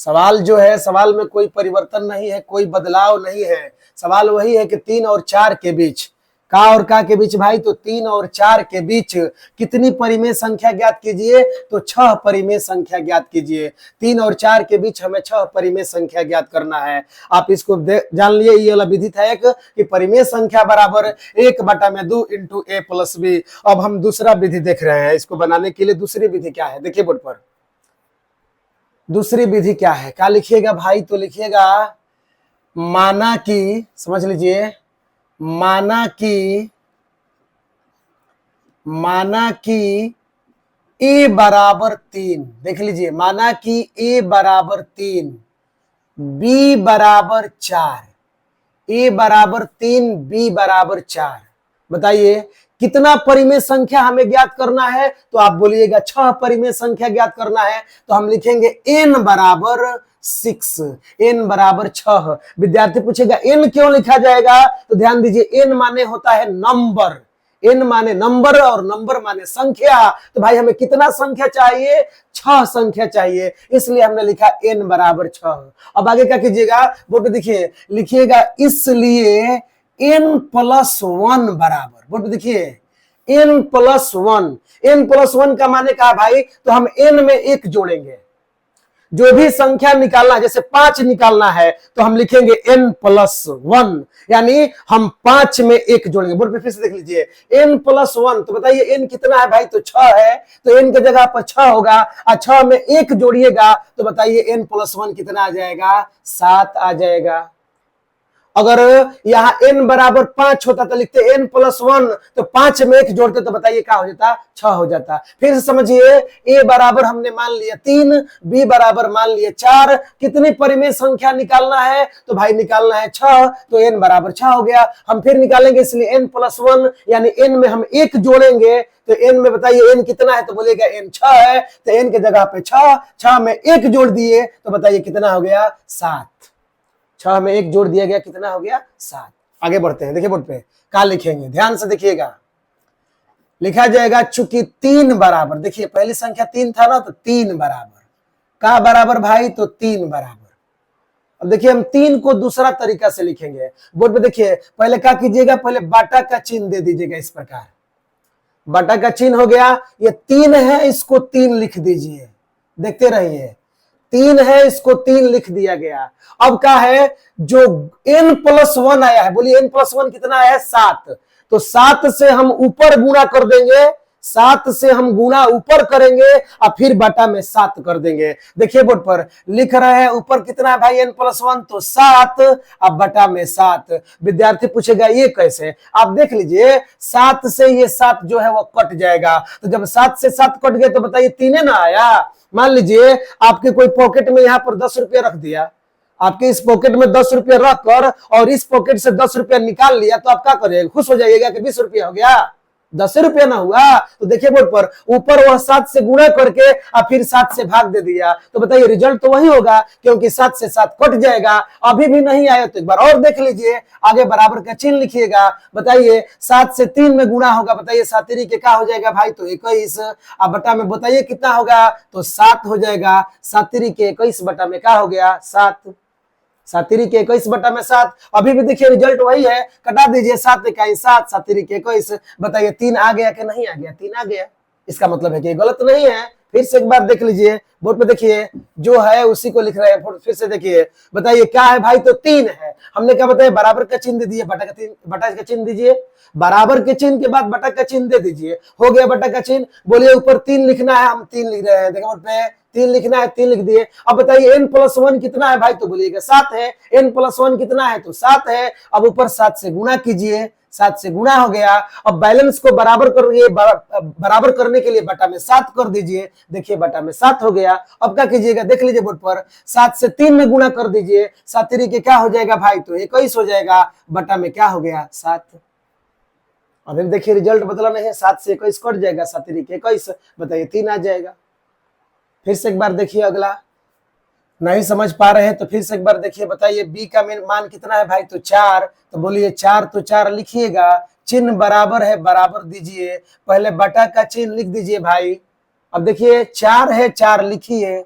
सवाल जो है, सवाल में कोई परिवर्तन नहीं है, कोई बदलाव नहीं है। सवाल वही है कि 3 और 4 के बीच, का और का के बीच भाई, तो 3 और 4 के बीच कितनी परिमेय संख्या ज्ञात कीजिए? तो 6 परिमेय संख्या ज्ञात कीजिए। 3 और 4 के बीच हमें 6 परिमेय संख्या ज्ञात करना है। आप इसको जान लिए, ये वाला विधि था एक कि परिमेय संख्या बराबर 1/2 इंटू ए प्लस बी। अब हम दूसरा विधि देख रहे हैं। इसको बनाने के लिए दूसरी विधि क्या है, देखिए बोर्ड पर। दूसरी विधि क्या है, क्या लिखिएगा भाई? तो लिखिएगा, माना कि, समझ लीजिए, माना कि a बराबर 3, देख लीजिए, माना कि a बराबर 3, b बराबर 4, a बराबर 3, b बराबर 4। बताइए कितना परिमेय संख्या हमें ज्ञात करना है? तो आप बोलिएगा 6 परिमेय संख्या ज्ञात करना है। तो हम लिखेंगे n बराबर 6, n बराबर 6। विद्यार्थी पूछेगा n क्यों लिखा जाएगा? तो ध्यान दीजिए, n माने होता है नंबर, n माने नंबर और नंबर माने संख्या। तो भाई हमें कितना संख्या चाहिए? 6 संख्या चाहिए, इसलिए हमने लिखा n बराबर 6। अब आगे क्या कीजिएगा, बोर्ड पे देखिए, लिखिएगा इसलिए n+1 बराबर, बोर्ड पे देखिए, n+1। n+1 का माने क्या भाई? तो हम n में 1 जोड़ेंगे। जो भी संख्या निकालना, जैसे 5 निकालना है तो हम लिखेंगे n+1, यानी हम 5 में 1 जोड़ेंगे। बोर्ड पे फिर से देख लीजिए, n+1। तो बताइए n कितना है भाई? तो 6 है, तो n की जगह पर 6 होगा, और 6 में 1 जोड़िएगा तो बताइए n+1 कितना आ जाएगा? 7 आ जाएगा। अगर यहाँ n बराबर 5 होता तो लिखते n+1, तो 5 में 1 जोड़ते तो बताइए क्या हो जाता? 6 हो जाता। फिर से समझिए, a बराबर हमने मान लिया 3, b बराबर मान लिया 4। कितनी परिमेय संख्या निकालना है? तो भाई निकालना है 6, तो n बराबर 6 हो गया। हम फिर निकालेंगे, इसलिए n+1, यानी n में हम 1 जोड़ेंगे। तो n में बताइए n कितना है? तो बोलेगा n 6 है, तो n के जगह पे 6, 6 में 1 जोड़ दिए तो बताइए कितना हो गया? 7। 6 में 1 जोड़ दिया गया, कितना हो गया? 7। आगे बढ़ते हैं, देखिए बोर्ड पे क्या लिखेंगे, ध्यान से देखिएगा। लिखा जाएगा, चूंकि 3 बराबर, देखिए पहली संख्या 3 था ना, तो 3 बराबर, का बराबर भाई? तो 3 बराबर। अब देखिए हम 3 को दूसरा तरीका से लिखेंगे। बोर्ड पे देखिए, पहले क्या कीजिएगा, पहले बाटा का चिन्ह दे दीजिएगा। इस प्रकार बाटा का चिन्ह हो गया, ये 3 है, इसको 3 लिख दीजिए, देखते रहिए। 3 है, इसको 3 लिख दिया गया। अब क्या है, जो n+1 आया है, बोलिए n+1 कितना आया है? 7। तो 7 से हम ऊपर गुणा कर देंगे, 7 से हम गुणा ऊपर करेंगे और फिर बटा में 7 कर देंगे। देखिए बोर्ड पर लिख रहे हैं, ऊपर कितना है भाई? n+1, तो 7, अब बटा में 7। विद्यार्थी पूछेगा ये कैसे? आप देख लीजिए, 7 से ये 7 जो है वो कट जाएगा। तो जब 7 से 7 कट गए तो बताइए 3 ना आया? मान लीजिए आपके कोई पॉकेट में यहाँ पर 10 रुपया रख दिया, आपके इस पॉकेट में 10 रुपया रख कर और इस पॉकेट से 10 रुपया निकाल लिया, तो आप क्या करेंगे? खुश हो जाइएगा कि 20 रुपया हो गया? ₹10 ना हुआ। तो देखिए बोर्ड पर ऊपर वह 7 से गुणा करके और फिर 7 से भाग दे दिया, तो बताइए रिजल्ट तो वही होगा, क्योंकि 7 से 7 कट जाएगा। अभी भी नहीं आया तो एक बार और देख लीजिए, आगे बराबर का चिन्ह लिखिएगा। बताइए 7 से 3 में गुणा होगा, बताइए 7 तिरी के क्या हो जाएगा भाई, तो 21। अब बटा में बताइए कितना होगा, तो 7 हो जाएगा। 7 तिरी के 21 बटा में क्या हो गया, 7। 7 तिरी के 21 बटा में 7। अभी भी देखिए रिजल्ट वही है, कटा दीजिए 7 इकाई 7, 7 तिरी के 21। बताइए 3 आ गया कि नहीं आ गया, 3 आ गया। इसका मतलब है कि गलत नहीं है। फिर से एक बार देख लीजिए, बोर्ड पे देखिए जो है उसी को लिख रहे हैं, फिर से देखिए। बताइए क्या है भाई, तो 3 है। हमने क्या बताया, बराबर का चिन्ह दे दिए, बटा का चिन्ह दीजिए, बराबर के चिन्ह के बाद बटा का चिन्ह दे दीजिए, हो गया बटा का चिन्ह। बोलिए ऊपर 3 लिखना है, हम 3 लिख रहे हैं, देखो बोर्ड पे 3 लिखना है, 3 लिख दिए। अब बताइए n+1 कितना है भाई, तो बोलिएगा 7 है। n+1 कितना है, तो 7 है। अब ऊपर 7 से गुणा कीजिए, 7 से गुणा हो गया। अब बैलेंस को बराबर करिए, बराबर करने के लिए बटा में 7 कर दीजिए, देखिए बटा में 7 हो गया। अब क्या कीजिएगा, देख लीजिए बोर्ड पर, 7 से 3 में गुणा कर दीजिए, 7 तिरी के क्या हो जाएगा भाई, तो 21 हो जाएगा, बटा में क्या हो गया, 7। अभी देखिए रिजल्ट बदला नहीं है, 7 से 21 कट जाएगा, 7 तिरी के 21, बताइए 3 आ जाएगा। फिर से एक बार देखिए, अगला नहीं समझ पा रहे हैं तो फिर से एक बार देखिए। बताइए बी का मान कितना है भाई, तो 4। तो बोलिए 4 तो 4 लिखिएगा, चिन्ह बराबर है, बराबर दीजिए, पहले बटा का चिन्ह लिख दीजिए भाई। अब देखिए 4 है, 4 लिखिए।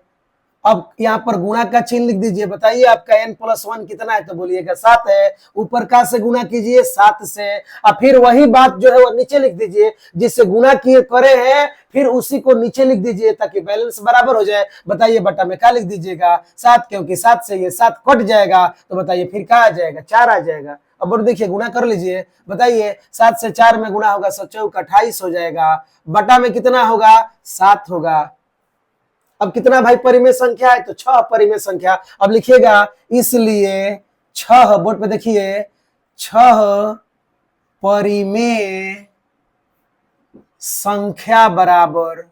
अब यहाँ पर गुणा का चिन्ह लिख दीजिए। बताइए आपका n+1 कितना है, तो बोलिएगा 7 है। ऊपर का से गुणा कीजिए 7 से, और फिर वही बात जो है वो नीचे लिख दीजिए, जिससे गुणा किए करे हैं, फिर उसी को नीचे लिख दीजिए ताकि बैलेंस बराबर हो जाए। बताइए बटा में क्या लिख दीजिएगा, 7, क्योंकि 7 से ये 7 कट जाएगा, तो बताइए फिर क्या आ जाएगा, 4 आ जाएगा। अब देखिए गुणा कर लीजिए। बताइए 7 से 4 में गुणा होगा, 7 चौक 28 हो जाएगा, बटा में कितना होगा, 7 होगा। अब कितना भाई परिमेय संख्या है, तो 6 परिमेय संख्या। अब लिखिएगा इसलिए 6, बोर्ड पे देखिए, 6 परिमेय संख्या बराबर,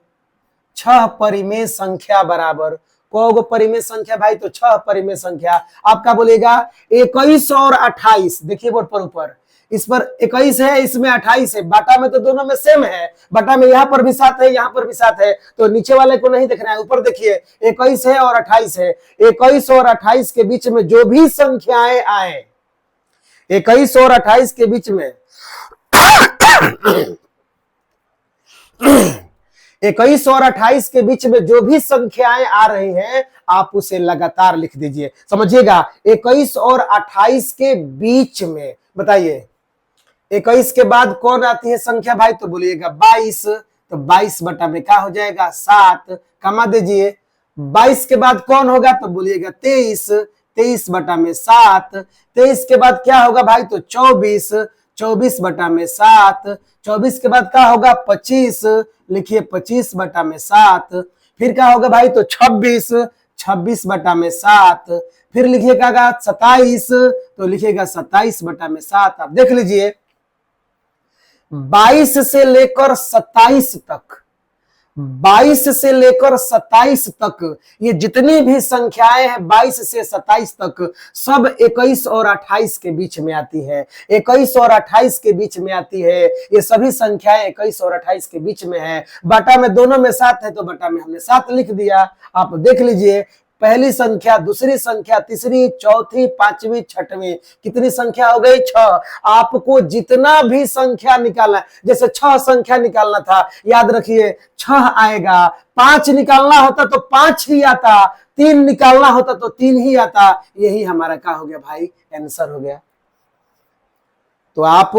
6 परिमेय संख्या बराबर को परिमेय संख्या भाई, तो 6 परिमेय संख्या। आपका बोलेगा 21 और 28, देखिए बोर्ड पर ऊपर, इस पर 21 है, इसमें 28 है, बटा में तो दोनों में सेम है, बटा में यहाँ पर भी 7 है, यहाँ पर भी 7 है, तो नीचे वाले को नहीं देखना है, ऊपर देखिए 21 है और 28 है। 21 और 28 के बीच में जो भी संख्याएं आए, 21 और 28 के बीच में 21 और 28 के बीच में जो भी संख्याएं आ रही हैं, आप उसे लगातार लिख दीजिए। समझिएगा 21 और 28 के बीच में, बताइए 21 के बाद कौन आती है संख्या भाई, तो बोलिएगा 22। तो 22 बटा में क्या हो जाएगा, 7, कमा दीजिए। 22 के बाद कौन होगा, तो बोलिएगा 23। 23 बटा में 7। 23 के बाद क्या होगा भाई, तो 24। 24 बटा में 7। 24 के बाद क्या होगा, 25, लिखिए 25 बटा में 7। फिर क्या होगा भाई, तो 26। 26 बटा में 7। फिर लिखिएगा 27, तो लिखिएगा 27 बटा में 7। आप देख लीजिए 22 से लेकर 27 तक, 22 से लेकर 27 तक ये जितनी भी संख्याएं हैं 22 से 27 तक सब 21 और 28 के बीच में आती है। 21 और 28 के बीच में आती है, ये सभी संख्याएं 21 और 28 के बीच में है। बटा में दोनों में 7 है, तो बटा में हमने 7 लिख दिया। आप देख लीजिए पहली संख्या, दूसरी संख्या, तीसरी, चौथी, पांचवी, छठवीं, कितनी संख्या हो गई, 6। आपको जितना भी संख्या निकालना है, जैसे 6 संख्या निकालना था, याद रखिए 6 आएगा। 5 निकालना होता तो 5 ही आता, 3 निकालना होता तो 3 ही आता। यही हमारा क्या हो गया भाई, आंसर हो गया। तो आप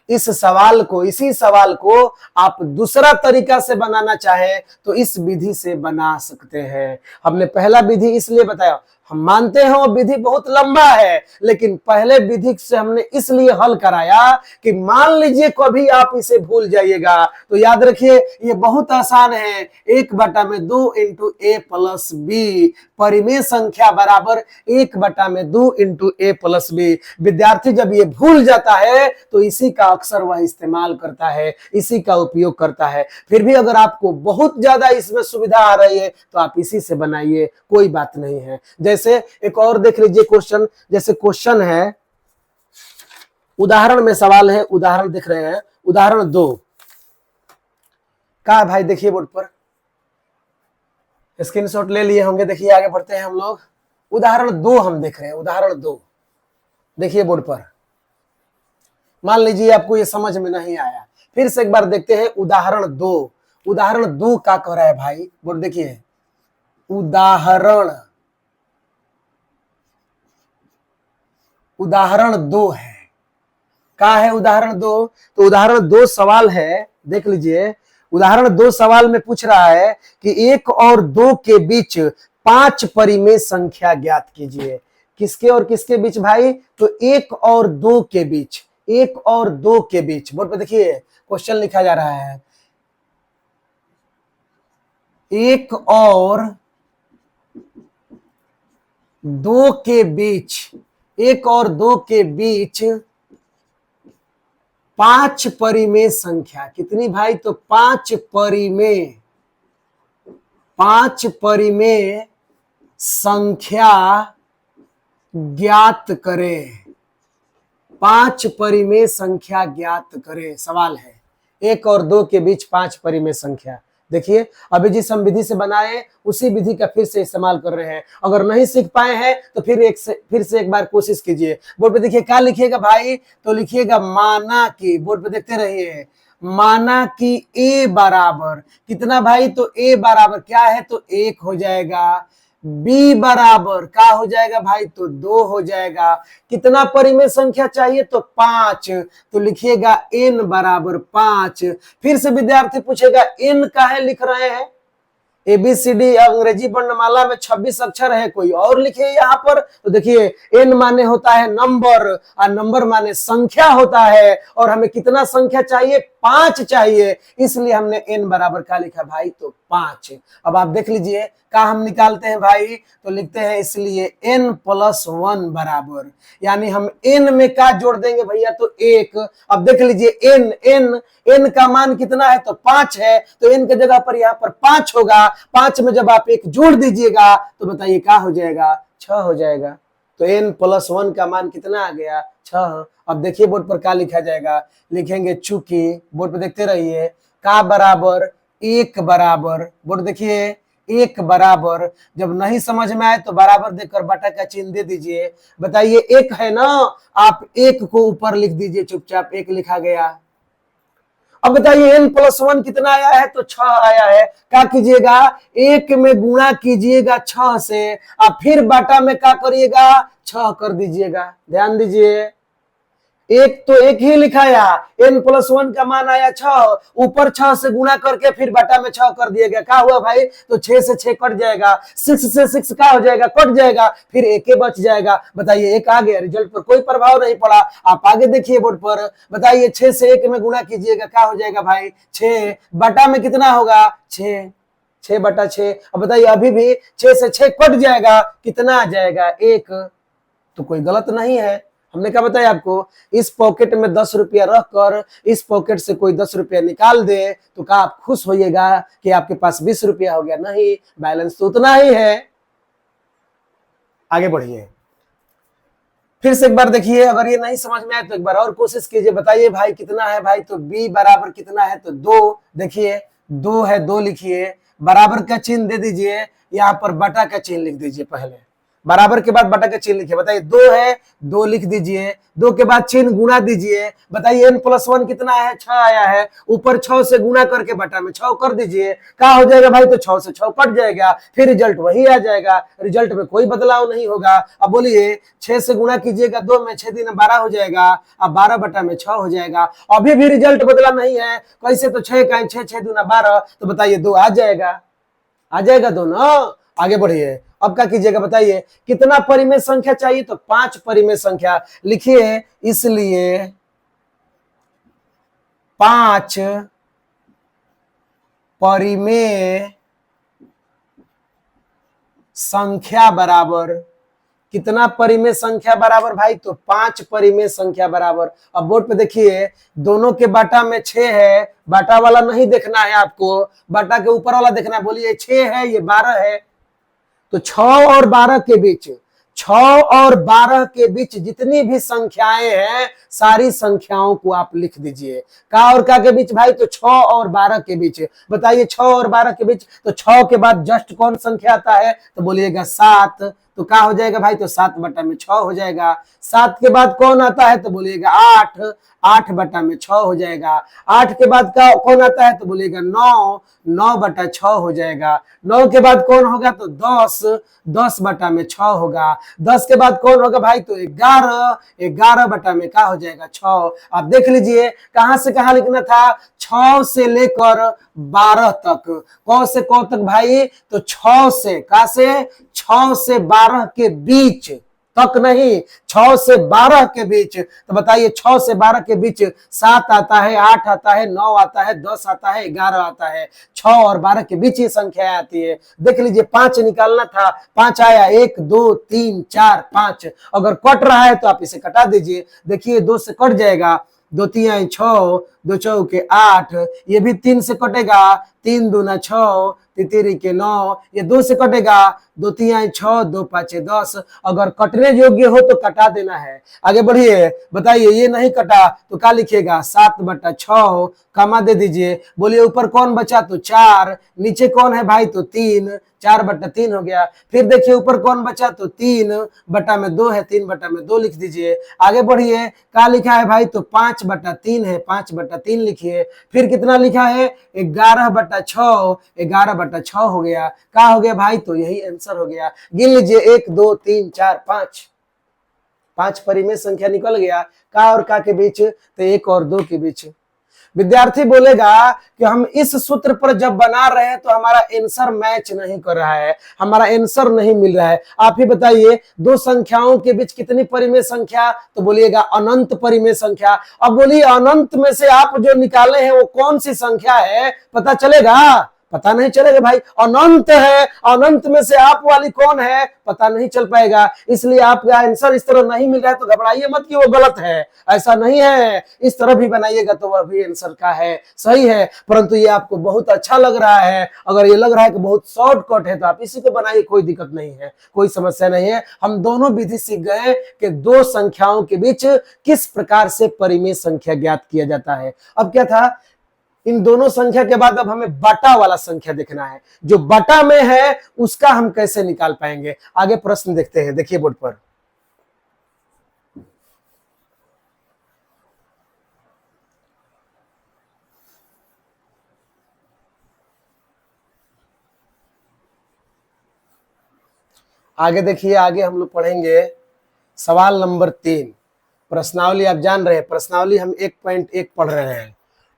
इस सवाल को, इसी सवाल को आप दूसरा तरीका से बनाना चाहे तो इस विधि से बना सकते हैं। हमने पहला विधि इसलिए बताया, हम मानते हैं वो विधि बहुत लंबा है, लेकिन पहले विधि से हमने इसलिए हल कराया कि मान लीजिए कभी आप इसे भूल जाइएगा तो याद रखिए ये बहुत आसान है। 1/2 इंटू a प्लस बी, परिमेय संख्या बराबर 1/2 इंटू a प्लस बी। विद्यार्थी जब ये भूल जाता है तो इसी का अक्सर वह इस्तेमाल करता है, इसी का उपयोग करता है। फिर भी अगर आपको बहुत ज्यादा इसमें सुविधा आ रही है तो आप इसी से बनाइए, कोई बात नहीं है। जैसे एक और देख लीजिए क्वेश्चन, जैसे क्वेश्चन है, उदाहरण में सवाल है, उदाहरण देख रहे हैं, उदाहरण 2। कहा भाई, देखिए बोर्ड पर स्क्रीनशॉट ले लिए होंगे। देखिए आगे बढ़ते हैं हम लोग। उदाहरण 2 हम देख रहे हैं, उदाहरण 2 देखिए बोर्ड पर। मान लीजिए आपको ये समझ में नहीं आया, फिर से एक बार देखते हैं उदाहरण 2। उदाहरण 2 क्या कह रहा है भाई, बोर्ड देखिए। उदाहरण 2 है, क्या है उदाहरण 2? तो उदाहरण 2 सवाल है, देख लीजिए। उदाहरण 2 सवाल में पूछ रहा है कि 1 और 2 के बीच 5 परिमेय संख्या ज्ञात कीजिए। किसके और किसके बीच भाई? तो 1 और 2 के बीच, 1 और 2 के बीच। बोर्ड पे देखिए क्वेश्चन लिखा जा रहा है, 1 और 2 के बीच, 1 और 2 के बीच 5 परिमेय संख्या। कितनी भाई? तो 5 परिमेय संख्या ज्ञात करें। 5 परिमेय संख्या ज्ञात करें, सवाल है। 1 और 2 के बीच 5 परिमेय संख्या। देखिए अभी जिस हम विधि से बनाए उसी विधि का फिर से इस्तेमाल कर रहे हैं। अगर नहीं सीख पाए हैं तो फिर से एक बार कोशिश कीजिए। बोर्ड पे देखिए क्या लिखिएगा भाई, तो लिखिएगा माना कि, बोर्ड पे देखते रहिए, माना कि a बराबर कितना भाई? तो a बराबर क्या है? तो 1 हो जाएगा। b बराबर क्या हो जाएगा भाई? तो 2 हो जाएगा। कितना परिमेय संख्या चाहिए? तो 5। तो लिखिएगा n बराबर 5। फिर से विद्यार्थी पूछेगा n काहे लिख रहे हैं? ABCD अंग्रेजी वर्णमाला में 26 अक्षर है, कोई और लिखे यहाँ पर? तो देखिए n माने होता है नंबर, और नंबर माने संख्या होता है, और हमें कितना संख्या चाहिए? 5 चाहिए, इसलिए हमने n बराबर क्या लिखा भाई? तो 5। अब आप देख लीजिए क्या हम निकालते हैं भाई, तो लिखते हैं इसलिए n प्लस 1 बराबर, यानी हम n में क्या जोड़ देंगे भैया? तो 1। अब देख लीजिए n का मान कितना है? तो 5 है, तो n की जगह पर यहाँ पर 5 होगा। 5 में जब आप 1 जोड़ दीजिएगा तो बताइए क्या हो जाएगा? 6 हो जाएगा। तो n प्लस 1 का मान कितना आ गया? 6। अब देखिए बोर्ड पर क्या लिखा जाएगा, लिखेंगे चूंकि, बोर्ड पर देखते रहिए, का बराबर 1 बराबर, बोर्ड देखिए 1 बराबर, जब नहीं समझ में आए तो बराबर देकर बटा का चिन्ह दे दीजिए। बताइए 1 है ना, आप 1 को ऊपर लिख दीजिए, चुपचाप 1 लिखा गया। अब बताइए n प्लस 1 कितना आया है? तो 6 आया है। क्या कीजिएगा? 1 में गुणा कीजिएगा 6 से, और फिर बाटा में क्या करिएगा? 6 कर दीजिएगा। ध्यान दीजिए, एक तो एक ही लिखाया, n प्लस 1 का मान आया 6, ऊपर 6 से गुणा करके फिर बटा में 6 कर दिया गया। क्या हुआ भाई? तो 6 से 6 कट जाएगा, 6 से 6 क्या हो जाएगा? कट जाएगा, फिर 1 बच जाएगा। बताइए 1 आ गया, रिजल्ट पर कोई प्रभाव नहीं पड़ा। आप आगे देखिए बोर्ड पर, बताइए 6 से 1 में गुणा कीजिएगा, क्या हो जाएगा भाई? 6 बटा में कितना होगा? 6, 6 बटा 6। अब बताइए अभी भी 6 से 6 कट जाएगा, कितना आ जाएगा? 1। तो कोई गलत नहीं है। हमने क्या बताया आपको, इस पॉकेट में 10 रुपया रख कर इस पॉकेट से कोई 10 रुपया निकाल दे तो क्या आप खुश होइएगा कि आपके पास 20 रुपया हो गया? नहीं, बैलेंस तो उतना ही है। आगे बढ़िए, फिर से एक बार देखिए, अगर ये नहीं समझ में आए तो एक बार और कोशिश कीजिए। बताइए भाई कितना है भाई? तो b बराबर कितना है? तो 2। देखिए 2 है, 2 लिखिए, बराबर का चिन्ह दे दीजिए, यहाँ पर बटा का चिन्ह लिख दीजिए। पहले बराबर के बाद बटा का चिन्ह लिखिए। बताइए 2 है, 2 लिख दीजिए, 2 के बाद चिन्ह गुणा दीजिए। बताइए n प्लस 1 कितना है? 6 आया है, ऊपर 6 से गुणा करके बटा में 6 कर दीजिए। क्या हो जाएगा भाई? तो 6 से 6 कट जाएगा, फिर रिजल्ट वही आ जाएगा, रिजल्ट में कोई बदलाव नहीं होगा। अब बोलिए 6 से गुणा कीजिएगा 2 में, 6 दिन 12 हो जाएगा, अब 12 बटा में 6 हो जाएगा। अभी भी रिजल्ट बदला नहीं है, कैसे? तो 6 का 6, 6 दूना 12, तो बताइए 2 आ जाएगा, आ जाएगा 2 ना। आगे बढ़िए, अब क्या कीजिएगा? बताइए कितना परिमेय संख्या चाहिए? तो 5 परिमेय संख्या लिखिए, इसलिए 5 परिमेय संख्या बराबर, कितना परिमेय संख्या बराबर भाई? तो 5 परिमेय संख्या बराबर। अब बोर्ड पे देखिए, दोनों के बाटा में 6 है, बाटा वाला नहीं देखना है आपको, बाटा के ऊपर वाला देखना है। बोलिए 6 है, ये 12 है, तो 6 और 12 के बीच 6 और 12 के बीच जितनी भी संख्याएं हैं सारी संख्याओं को आप लिख दीजिए। का और का के बीच भाई? तो 6 और 12 के बीच। बताइए 6 और 12 के बीच, तो 6 के बाद जस्ट कौन संख्या आता है? तो बोलिएगा 7। तो क्या हो जाएगा भाई? तो 7/6 हो जाएगा। 7 के बाद कौन आता है? तो बोलिएगा 8। 8/6 हो जाएगा। 8 के बाद का कौन आता है? तो बोलिएगा 9। 9/6 हो जाएगा। 9 के बाद कौन होगा? तो 10। 10/6 होगा। 10 के बाद कौन होगा भाई? तो 11। 11/6 हो जाएगा 6। आप देख लीजिए कहां से कहां लिखना था? 6 से लेकर 12 तक। कौन से कौन तक भाई? तो 6 से का से 6 से 12 के बीच तक नहीं, 6 से 12 के बीच। तो बताइए 6 से 12 के बीच 7 आता है, 8 आता है, 9 आता है, 10 आता है, 11 आता है। 6 और 12 के बीच ये संख्या आती है। देख लीजिए 5 निकालना था, 5 आया। 1 2 3 4 5। अगर कट रहा है तो आप इसे कटा दीजिए। देखिए 2 से कट जाएगा। 2 3 6, 2 चौके 8। ये भी 3 से कटेगा। 3 दूना 6, 3 के 9। ये 2 से कटेगा। 2 3 6, 2 5 10। अगर कटने योग्य हो तो कटा देना है। आगे बढ़िए। बताइए ये नहीं कटा तो क्या लिखिएगा? 7/6 कमा दे दीजिए। बोलिए ऊपर कौन बचा? तो 4। नीचे कौन है भाई? तो 3। 4/3 हो गया। फिर देखिए ऊपर कौन बचा? तो 3/2 है। 3/2 लिख दीजिए। आगे बढ़िए। क्या लिखा है भाई? तो 5/3 है। 5/3 लिखिए। फिर कितना लिखा है? 11/6। 11/6 हो गया। क्या हो गया भाई? तो यही आंसर हो गया। गिन लीजिए 1 2 3 4 5। 5 परिमेय संख्या निकल गया। का और का के बीच? तो 1 और 2 के बीच। विद्यार्थी बोलेगा कि हम इस सूत्र पर जब बना रहे हैं तो हमारा आंसर मैच नहीं कर रहा है, हमारा आंसर नहीं मिल रहा है। आप ही बताइए दो संख्याओं के बीच कितनी परिमेय संख्या? तो बोलिएगा अनंत परिमेय संख्या। अब बोलिए अनंत में से आप जो निकाले हैं वो कौन सी संख्या है? पता चलेगा? पता नहीं चलेगा भाई। अनंत है, अनंत में से आप वाली कौन है? पता नहीं चल पाएगा। इसलिए आपका आंसर इस तरह नहीं मिल रहा है तो घबराइए मत कि वो गलत है, ऐसा नहीं है। इस तरह भी बनाइएगा तो वह भी आंसर का है, सही है। परंतु ये आपको बहुत अच्छा लग रहा है, अगर ये लग रहा है कि बहुत शॉर्टकट है तो आप इसी को बनाइए, कोई दिक्कत नहीं है, कोई समस्या नहीं है। हम दोनों विधि सीख गए कि दो संख्याओं के बीच किस प्रकार से परिमेय संख्या ज्ञात किया जाता है। अब क्या था, इन दोनों संख्या के बाद अब हमें बटा वाला संख्या देखना है। जो बटा में है उसका हम कैसे निकाल पाएंगे? आगे प्रश्न देखते हैं, देखिए बोर्ड पर। आगे देखिए, आगे हम लोग पढ़ेंगे सवाल नंबर 3। प्रश्नावली आप जान रहे हैं, प्रश्नावली हम 1.1 पढ़ रहे हैं।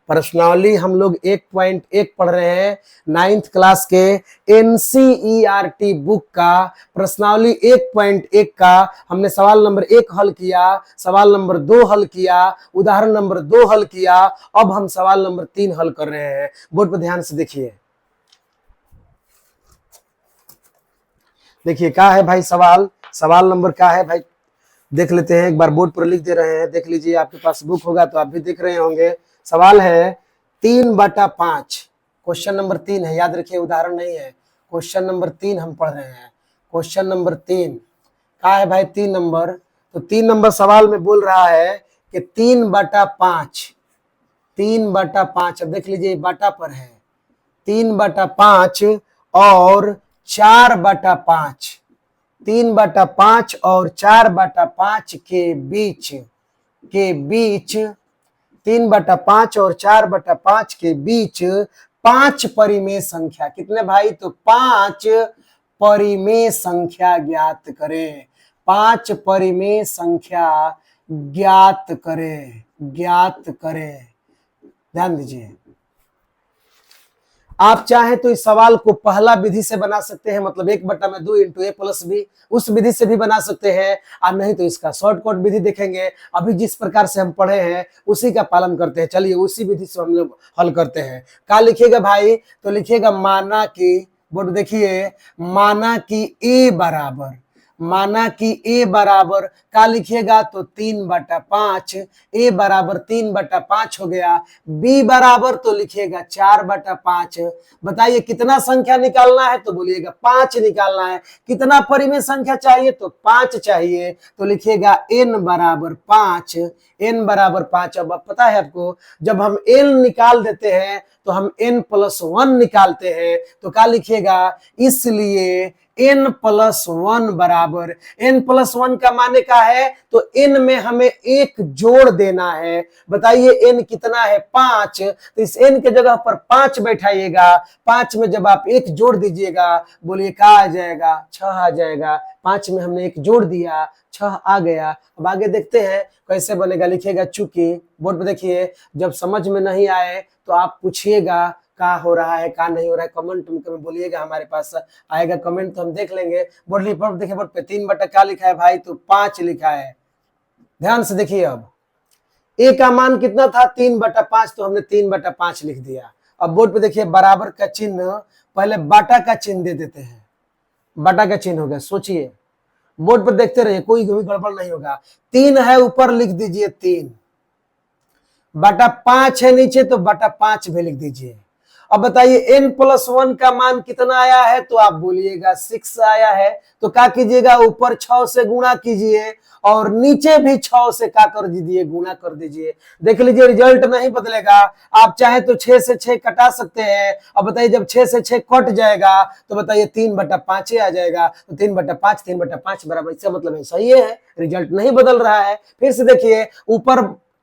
प्रश्नावली हम लोग 1.1 पढ़ रहे हैं 9th क्लास के NCERT बुक का। प्रश्नावली 1.1 का हमने सवाल नंबर 1 हल किया, सवाल नंबर 2 हल किया, उदाहरण नंबर 2 हल किया। अब हम सवाल नंबर 3 हल कर रहे हैं। बोर्ड पर ध्यान से देखिए। देखिए क्या है भाई सवाल, सवाल नंबर क्या है भाई देख लेते हैं। एक बार बोर्ड पर लिख दे रहे हैं, देख लीजिए। आपके पास बुक होगा तो आप भी देख रहे होंगे। सवाल है 3/5। क्वेश्चन नंबर 3 है, याद रखिए, उदाहरण नहीं है। क्वेश्चन नंबर 3 हम पढ़ रहे हैं। क्वेश्चन नंबर 3 क्या है भाई? 3 नंबर। तो 3 नंबर सवाल में बोल रहा है कि 3/5। 3/5 अब देख लीजिए बटा पर है। 3/5 और 4/5। 3/5 और 4/5 के बीच 3/5 और 4/5 के बीच 5 परिमेय संख्या। कितने भाई? तो 5 परिमेय संख्या ज्ञात करें। 5 परिमेय संख्या ज्ञात करें, ज्ञात करें। ध्यान दीजिए। आप चाहे तो इस सवाल को पहला विधि से बना सकते हैं, मतलब 1/2 इंटू a प्लस b, उस विधि से भी बना सकते हैं। और नहीं तो इसका शॉर्टकट विधि देखेंगे। अभी जिस प्रकार से हम पढ़े हैं उसी का पालन करते हैं। चलिए उसी विधि से हम लोग हल करते हैं। क्या लिखिएगा भाई? तो लिखिएगा माना कि, बोर्ड देखिए, माना कि a बराबर, माना कि a बराबर का लिखिएगा तो 3/5, a बराबर 3/5 हो गया, b बराबर तो लिखिएगा 4/5। बताइए कितना संख्या निकालना है, तो बोलिएगा 5 निकालना है। कितना परिमेय संख्या चाहिए, तो 5 चाहिए, तो लिखिएगा n बराबर 5, n बराबर 5। अब पता है आपको, जब हम n निकाल देते हैं तो हम n+1 निकालते हैं, तो क्या लिखिएगा, इसलिए n+1 बराबर, n+1 का माने का है, तो n में हमें एक जोड़ देना है। बताइए n कितना है, 5, तो इस n के जगह पर 5 बैठाइएगा। 5 में जब आप एक जोड़ दीजिएगा, बोलिए क्या आ जाएगा, 6 आ जाएगा। 5 में हमने एक जोड़ दिया, 6 आ गया। अब आगे देखते हैं कैसे बनेगा। लिखिएगा चूंकि, बोर्ड पे देखिए, जब समझ में नहीं आए तो आप पूछिएगा क्या हो रहा है, क्या नहीं हो रहा है, कमेंट में बोलिएगा, हमारे पास आएगा कमेंट तो हम देख लेंगे। बोर्ड देखिए, बोर्ड पे 3 क्या लिखा है भाई, तो 5 लिखा है। ध्यान से देखिए, अब a का मान कितना था, 3/5, तो हमने 3/5 लिख दिया। अब बोर्ड पे देखिए, बराबर का चिन्ह, पहले बाटा का चिन्ह दे देते हैं। बाटा का चिन्ह हो गया, सोचिए, बोर्ड पर देखते रहिए, कोई गड़बड़ नहीं होगा। 3 है ऊपर, लिख दीजिए 3/5 है नीचे, तो बटा 5 भी लिख दीजिए। अब बताइए n+1 का मान कितना आया है, तो आप बोलिएगा 6 आया है। तो क्या कीजिएगा, ऊपर 6 से गुणा कीजिए और नीचे भी 6 से क्या कर दीजिए, गुणा कर दीजिए। देख लीजिए रिजल्ट नहीं बदलेगा। आप चाहे तो 6 से 6 कटा सकते हैं। अब बताइए जब 6 से 6 कट जाएगा तो बताइए 3/5 आ जाएगा। तो 3/5 बराबर, इसका मतलब है सही है, रिजल्ट नहीं बदल रहा है। फिर से देखिए, ऊपर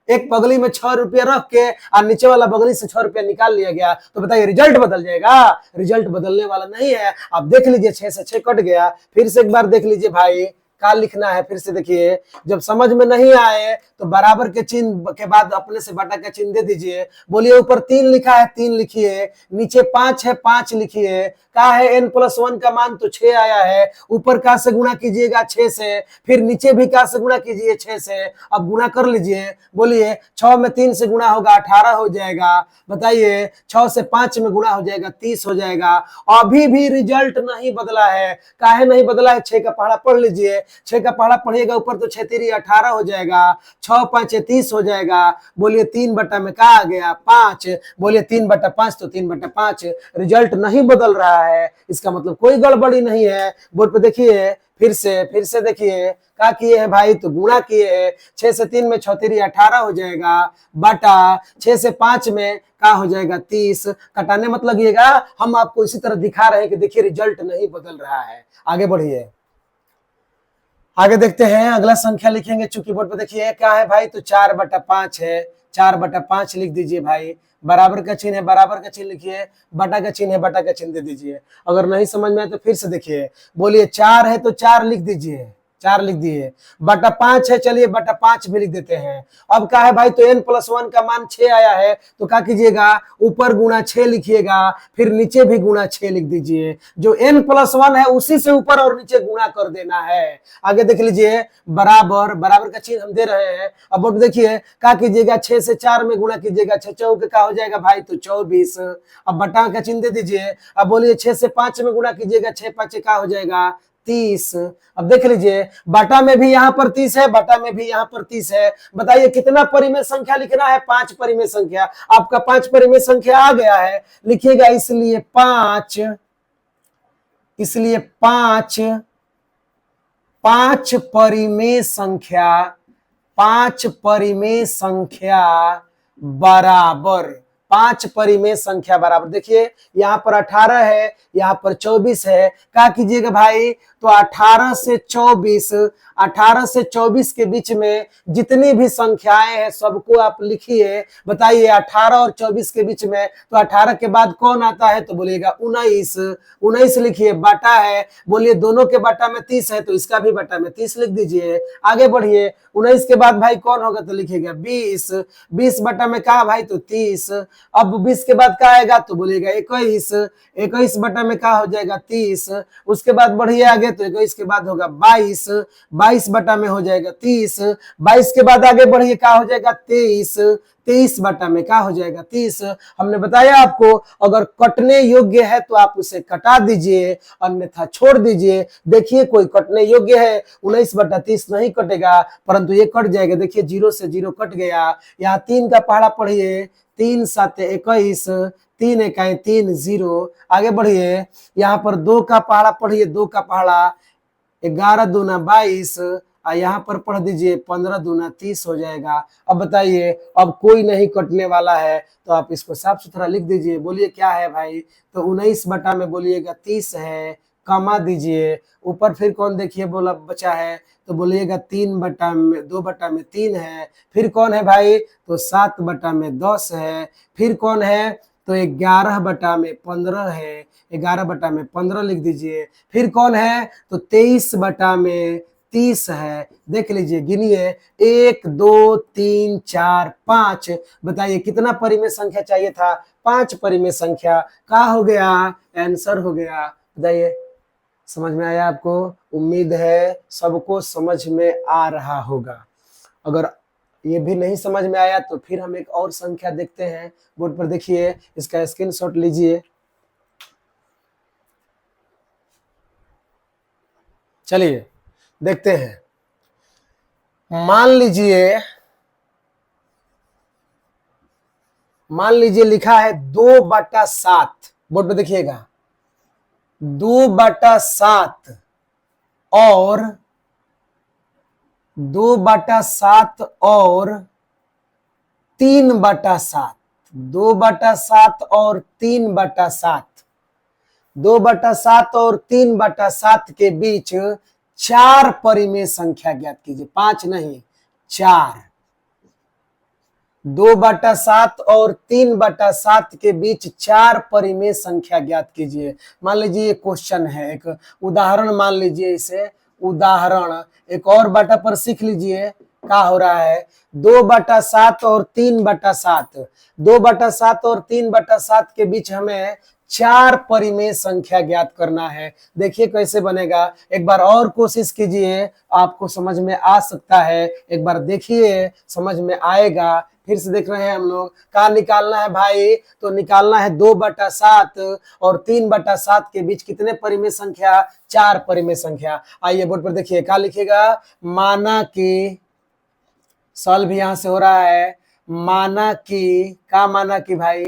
एक बगली में 6 रुपया रख के और नीचे वाला बगली से 6 रुपया निकाल लिया गया, तो बताइए रिजल्ट बदल जाएगा? रिजल्ट बदलने वाला नहीं है। आप देख लीजिए 6 से 6 कट गया। फिर से एक बार देख लीजिए भाई, क्या लिखना है, फिर से देखिए। जब समझ में नहीं आए तो बराबर के चिन्ह के बाद अपने से बटा का चिन्ह दे दीजिए। बोलिए ऊपर 3 लिखा है, 3 लिखिए, नीचे 5 है, 5 लिखिए। क्या है, n+1 का मान तो 6 आया है। ऊपर का से गुणा कीजिएगा 6 से, फिर नीचे भी का से गुणा कीजिए 6 से। अब गुणा कर लीजिए, बोलिए 6 में 3 से गुणा होगा 18 हो जाएगा। बताइए 6 से 5 में गुणा हो जाएगा 30 हो जाएगा। अभी भी रिजल्ट नहीं बदला है। काहे नहीं बदला है? 6 का पहाड़ा पढ़ लीजिए। 6 का पहाड़ा पढ़िएगा, ऊपर तो 6 3 18 हो जाएगा, 6 5 30 हो जाएगा। बोलिए 3 में क्या आ गया, 5। बोलिए 3/5, तो 3/5। रिजल्ट नहीं बदल रहा है, इसका मतलब कोई गड़बड़ी नहीं है। बोर्ड पे देखिए, फिर से देखिए, क्या किए हैं भाई, तो गुणा किए हैं। 6 से 3 में 6 3 18 हो जाएगा, बटा 6 से 5 में क्या हो जाएगा, 30। कटाने मत लगिएगा, हम आपको इसी तरह दिखा रहे हैं कि देखिए रिजल्ट नहीं बदल रहा है। आगे बढ़िए, आगे देखते हैं, अगला संख्या लिखेंगे। चूंकि बोर्ड पे देखिए क्या है भाई, तो 4/5 है। 4/5 लिख दीजिए भाई। बराबर का चिन्ह है, बराबर का चिन्ह लिखिए। बटा का चिन्ह है, बटा का चिन्ह दे दीजिए। अगर नहीं समझ में आए तो फिर से देखिए। बोलिए 4 है तो 4 लिख दीजिए, 4 लिख दिए। बटा 5 है, चलिए बटा 5 भी लिख देते हैं। अब क्या है भाई, तो n+1 का मान 6 आया है, तो क्या कीजिएगा, ऊपर गुणा 6 लिखिएगा, फिर नीचे भी गुणा 6 लिख दीजिए। जो n+1 है उसी से ऊपर और नीचे गुणा कर देना है। आगे देख लीजिए, बराबर, बराबर का चिन्ह हम दे रहे हैं। अब बोर्ड देखिए, क्या कीजिएगा, 6 से 4 में गुणा कीजिएगा, 6 चौके क्या हो जाएगा भाई, तो 24। अब बटा का चिन्ह दे दीजिए। अब बोलिए 6 से 5 में गुणा कीजिएगा, 6 5 क्या हो जाएगा, 30। अब देख लीजिए, बाटा में भी यहाँ पर 30 है, बाटा में भी यहाँ पर 30 है। बताइए कितना परिमेय संख्या लिखना है, 5 परिमेय संख्या। आपका 5 परिमेय संख्या आ गया है, लिखिएगा इसलिए 5, इसलिए 5 परिमेय संख्या, 5 परिमेय संख्या बराबर, 5 परिमेय संख्या बराबर। देखिए यहाँ पर 18 है, यहाँ पर 24 है। क्या कीजिएगा भाई, तो 18 से 24, 18 से 24 के बीच में जितनी भी संख्याएं हैं सबको आप लिखिए। बताइए 18 और 24 के बीच में, तो 18 के बाद कौन आता है, तो बोलिएगा 19। 19 लिखिए, बाटा है। बोलिए दोनों के बाटा में 30 है, तो इसका भी बाटा में 30 लिख दीजिए। आगे बढ़िए, 19 के बाद भाई कौन होगा, तो लिखिएगा 20। 20 बाटा में क्या भाई, तो 30। अब 20 के बाद क्या आएगा, तो बोलिएगा 21। 21 बटा में क्या हो जाएगा, 30। उसके बाद बढ़िए आगे, तो 21 के बाद होगा 22। 22 बटा में हो जाएगा 30। 22 के बाद आगे बढ़िए, क्या हो जाएगा, 23। 23 बटा में क्या हो जाएगा 30। हमने बताया आपको अगर कटने योग्य है तो आप उसे कटा दीजिए, अन्यथा छोड़ दीजिए। देखिए कोई कटने योग्य है, 19 बटा 30 नहीं कटेगा, परंतु ये कट जाएगा। देखिए 0 से 0 कट गया। यहाँ 3 का पहाड़ा पढ़िए, 3 7 21, 3 इकाई 3 0। आगे बढ़िए, यहाँ पर 2 का पहाड़ा पढ़िए, 2 का पहाड़ा 11 दूना 22, यहाँ पर पढ़ दीजिए 15 दूना 30 हो जाएगा। अब बताइए, अब कोई नहीं कटने वाला है तो आप इसको साफ सुथरा लिख दीजिए। बोलिए क्या है भाई, तो 19 बटा में बोलिएगा 30 है, कमा दीजिए। ऊपर फिर कौन देखिए बोला बचा है, तो बोलिएगा 3 बटा में 2 बटा में 3 है। फिर कौन है भाई, तो 7 बटा में 10 है। फिर कौन है, तो 11 बटा में 15 है, 11 बटा में 15 लिख दीजिए। फिर कौन है, तो 23 बटा में 30 है। देख लीजिए, गिनिए 1 2 3 4 5। बताइए कितना परिमेय संख्या चाहिए था, 5 परिमेय संख्या। का हो गया, आंसर हो गया। बताइए समझ में आया आपको? उम्मीद है सबको समझ में आ रहा होगा। अगर ये भी नहीं समझ में आया तो फिर हम एक और संख्या देखते हैं। बोर्ड पर देखिए, इसका स्क्रीनशॉट लीजिए। चलिए देखते हैं। मान लीजिए लिखा है 2/7। बोर्ड पे देखिएगा 2/7 और 2/7 और 3/7। 2/7 और 3/7। 2/7 और 3/7 के बीच 4 परिमेय संख्या ज्ञात कीजिए। 5 नहीं, 4। 2/7 और 3/7 के बीच 4 परिमेय संख्या ज्ञात कीजिए। मान लीजिए ये क्वेश्चन है, एक उदाहरण मान लीजिए इसे। उदाहरण एक और बाटा पर सीख लीजिए क्या हो रहा है। 2/7 और 3/7। 2/7 और 3/7 के बीच हमें 4 परिमेय संख्या ज्ञात करना है। देखिए कैसे बनेगा, एक बार और कोशिश कीजिए, आपको समझ में आ सकता है। एक बार देखिए, समझ में आएगा। फिर से देख रहे हैं हम लोग, क्या निकालना है भाई, तो निकालना है 2/7 और 3/7 के बीच कितने परिमेय संख्या, 4 परिमेय संख्या। आइए बोर्ड पर देखिए क्या लिखेगा। माना कि सॉल्व यहां से हो रहा है। माना कि का, माना कि भाई,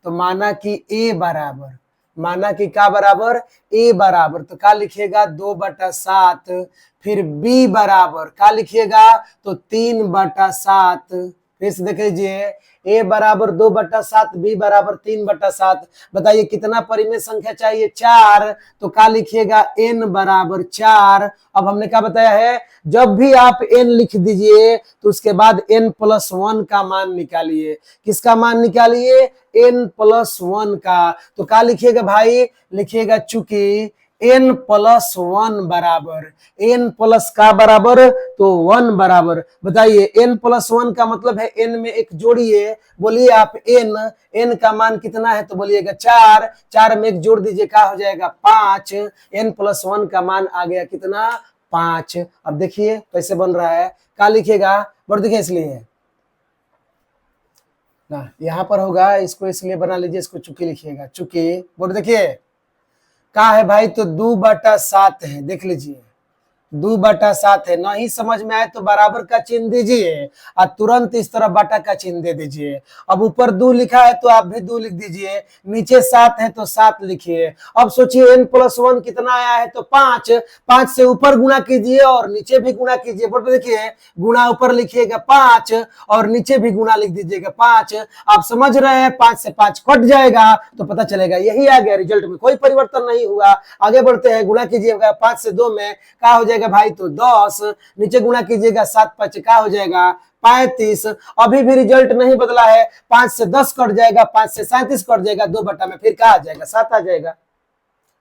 तो माना कि ए बराबर, माना कि का बराबर, ए बराबर, तो क्या लिखिएगा 2/7। फिर बी बराबर क्या लिखिएगा, तो 3/7। फिर से देख लीजिए, ए बराबर 2/7, बी बराबर 3/7। बताइए कितना परिमेय संख्या चाहिए, 4। तो क्या लिखिएगा, n बराबर 4। अब हमने क्या बताया है, जब भी आप n लिख दीजिए तो उसके बाद n+1 का मान निकालिए। किसका मान निकालिए, n+1 का। तो क्या लिखिएगा भाई, लिखिएगा चूंकि n+1 बराबर, n प्लस का बराबर, तो 1 बराबर। बताइए n+1 का मतलब है n में एक जोड़िए। बोलिए आप n का मान कितना है, तो बोलिएगा 4। 4 में एक जोड़ दीजिए, क्या हो जाएगा 5। n+1 का मान आ गया कितना, 5। अब देखिए कैसे बन रहा है, क्या लिखिएगा, बढ़ देखिए इसलिए ना यहाँ पर होगा, इसको इसलिए बना लीजिए, इसको चुकी लिखिएगा, चुकी। बोर्ड देखिए क्या है भाई, तो 2/7 है। देख लीजिए 2/7 है। नहीं समझ में आए तो बराबर का चिन्ह दीजिए और तुरंत इस तरह बटा का चिन्ह दे दीजिए। अब ऊपर 2 लिखा है तो आप भी 2 लिख दीजिए, नीचे 7 है तो 7 लिखिए। अब सोचिए n+1 कितना आया है, तो 5। 5 से ऊपर गुणा कीजिए और नीचे भी गुणा कीजिए। बोर्ड पे देखिए, गुणा ऊपर लिखिएगा 5 और नीचे भी गुणा लिख दीजिएगा 5। आप समझ रहे हैं, 5 से 5 कट जाएगा तो पता चलेगा यही आ गया रिजल्ट में, कोई परिवर्तन नहीं हुआ। आगे बढ़ते हैं, गुणा कीजिएगा 5 से 2 में क्या हो जाएगा भाई, तो 10। नीचे गुणा कीजिएगा 7×5 क्या हो जाएगा, 35। अभी भी रिजल्ट नहीं बदला है, 5 से 10 कट जाएगा, 5 से 37 कट जाएगा, 2 बटा में फिर क्या आ जाएगा, 7 आ जाएगा।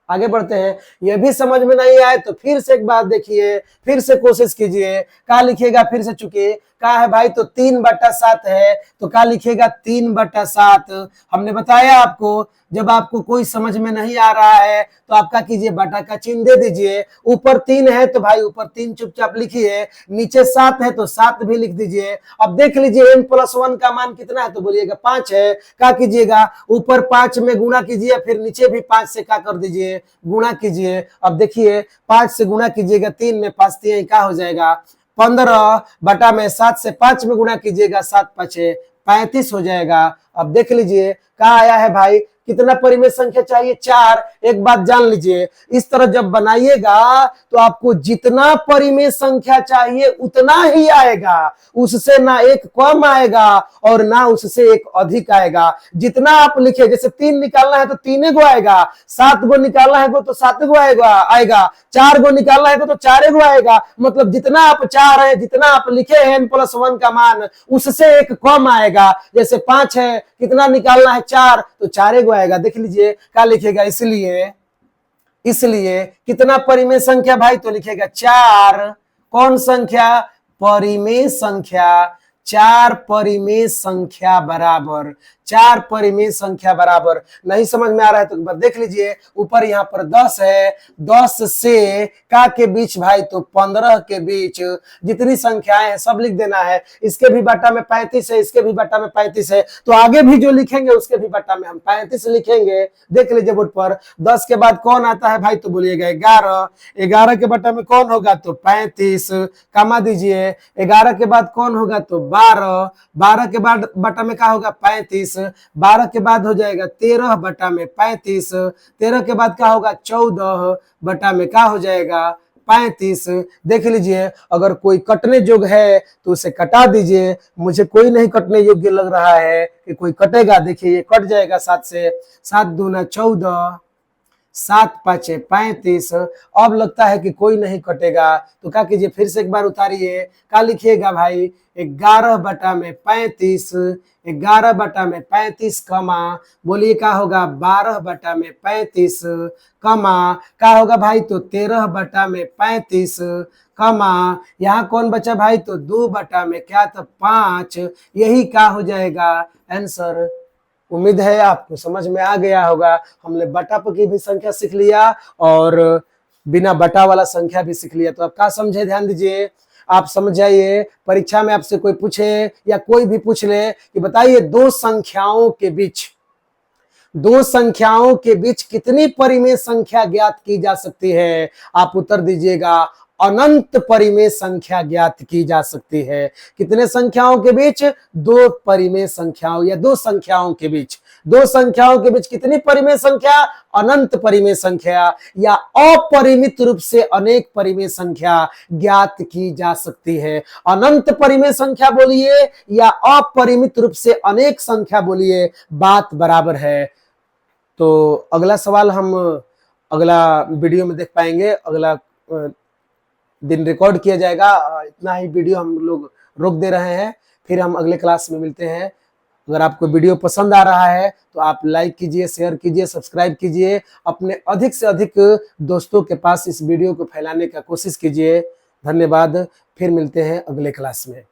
आगे बढ़ते हैं, यह भी समझ में नहीं आए तो फिर से एक बार देखिए, फिर से कोशिश कीजिए। क्या लिखिएगा, फिर से चुके क्या है भाई, तो 3/7 है, तो क्या लिखिएगा 3/7। हमने बताया आपको जब आपको कोई समझ में नहीं आ रहा है तो आपका कीजिए बटा का चिन्ह दे दीजिए। ऊपर 3 है तो भाई ऊपर 3 चुपचाप लिखिए, नीचे 7 है तो 7 भी लिख दीजिए। अब देख लीजिए n+1 का मान कितना है तो बोलिएगा 5 है। क्या कीजिएगा, ऊपर 5 में गुणा कीजिए, फिर नीचे भी 5 से क्या कर दीजिए, गुणा कीजिए। अब देखिए 5 से गुणा कीजिएगा, 3 में 5 3 क्या हो जाएगा 15 बटा में 7 से 5 में गुणा कीजिएगा, 7 5 35 हो जाएगा। अब देख लीजिए क्या आया है भाई, कितना परिमेय संख्या चाहिए 4। एक बात जान लीजिए, इस तरह जब बनाइएगा तो आपको जितना परिमेय संख्या चाहिए उतना ही आएगा, उससे ना एक कम आएगा और ना उससे एक अधिक आएगा। जितना आप लिखे, जैसे 3 निकालना है तो 3 गो आएगा, 7 गो निकालना है तो 7 गो आएगा, 4 गो निकालना है तो 4 गो आएगा। मतलब जितना आप चाह रहे हैं, जितना आप लिखे हैं n+1 का मान, उससे एक कम आएगा। जैसे 5 है, कितना निकालना है 4 तो 4 गो आएगा। देख लीजिए क्या लिखेगा, इसलिए कितना परिमेय संख्या भाई तो लिखेगा 4। कौन संख्या, परिमेय संख्या। 4 परिमेय संख्या बराबर, 4 परिमेय संख्या बराबर। नहीं समझ में आ रहा है तो एक बार देख लीजिए, ऊपर यहाँ पर 10 है, 10 से का के बीच भाई तो 15 के बीच जितनी संख्याएं हैं सब लिख देना है। इसके भी बटा में 35 है, इसके भी बटा में 35 है, तो आगे भी जो लिखेंगे उसके भी बटा में हम 35 लिखेंगे। देख लीजिए बोर्ड पर 10 के बाद कौन आता है भाई तो बोलिएगा 11। 11 के बटा में कौन होगा तो 35, कमा दीजिए। 11 के बाद कौन होगा तो 12। 12 के बाद बटा में क्या होगा 35। 12 के बाद हो जाएगा 13 बटा में 35। 13 के बाद क्या होगा 14 बटा में क्या हो जाएगा 35। देख लीजिए, अगर कोई कटने योग्य है तो उसे कटा दीजिए। मुझे कोई नहीं कटने योग्य लग रहा है कि कोई कटेगा। देखिए ये कट जाएगा 7 से, 7 दूना 14, 7 5 35। अब लगता है कि कोई नहीं कटेगा तो क्या कीजिए, फिर से एक बार उतारिए। क्या लिखिएगा भाई 11 बटा में 35, 11 बटा में 35 कमा, बोलिए क्या होगा 12 बटा में 35 कमा, क्या होगा भाई तो 13 बटा में 35 कमा, यहाँ कौन बचा भाई तो 2 बटा में क्या तो 5। यही क्या हो जाएगा आंसर। उम्मीद है आपको समझ में आ गया होगा। हमने बटा की भी संख्या सीख लिया और बिना बटा वाला संख्या भी सीख लिया। तो आप क्या समझे, ध्यान दीजिए, आप समझ जाइए। परीक्षा में आपसे कोई पूछे या कोई भी पूछ ले कि बताइए दो संख्याओं के बीच कितनी परिमेय संख्या ज्ञात की जा सकती है, आप उत्तर दीजिएगा अनंत परिमेय संख्या ज्ञात की जा सकती है। कितने संख्याओं के बीच, दो परिमेय संख्याओं या दो संख्याओं के बीच, दो संख्याओं के बीच कितनी परिमेय संख्या, अनंत परिमेय संख्या या अपरिमित रूप से अनेक परिमेय संख्या ज्ञात की जा सकती है। अनंत परिमेय संख्या बोलिए या अपरिमित रूप से अनेक संख्या बोलिए, बात बराबर है। तो अगला सवाल हम अगला वीडियो में देख पाएंगे, अगला दिन रिकॉर्ड किया जाएगा। इतना ही वीडियो हम लोग रोक दे रहे हैं, फिर हम अगले क्लास में मिलते हैं। अगर आपको वीडियो पसंद आ रहा है तो आप लाइक कीजिए, शेयर कीजिए, सब्सक्राइब कीजिए, अपने अधिक से अधिक दोस्तों के पास इस वीडियो को फैलाने का कोशिश कीजिए। धन्यवाद, फिर मिलते हैं अगले क्लास में।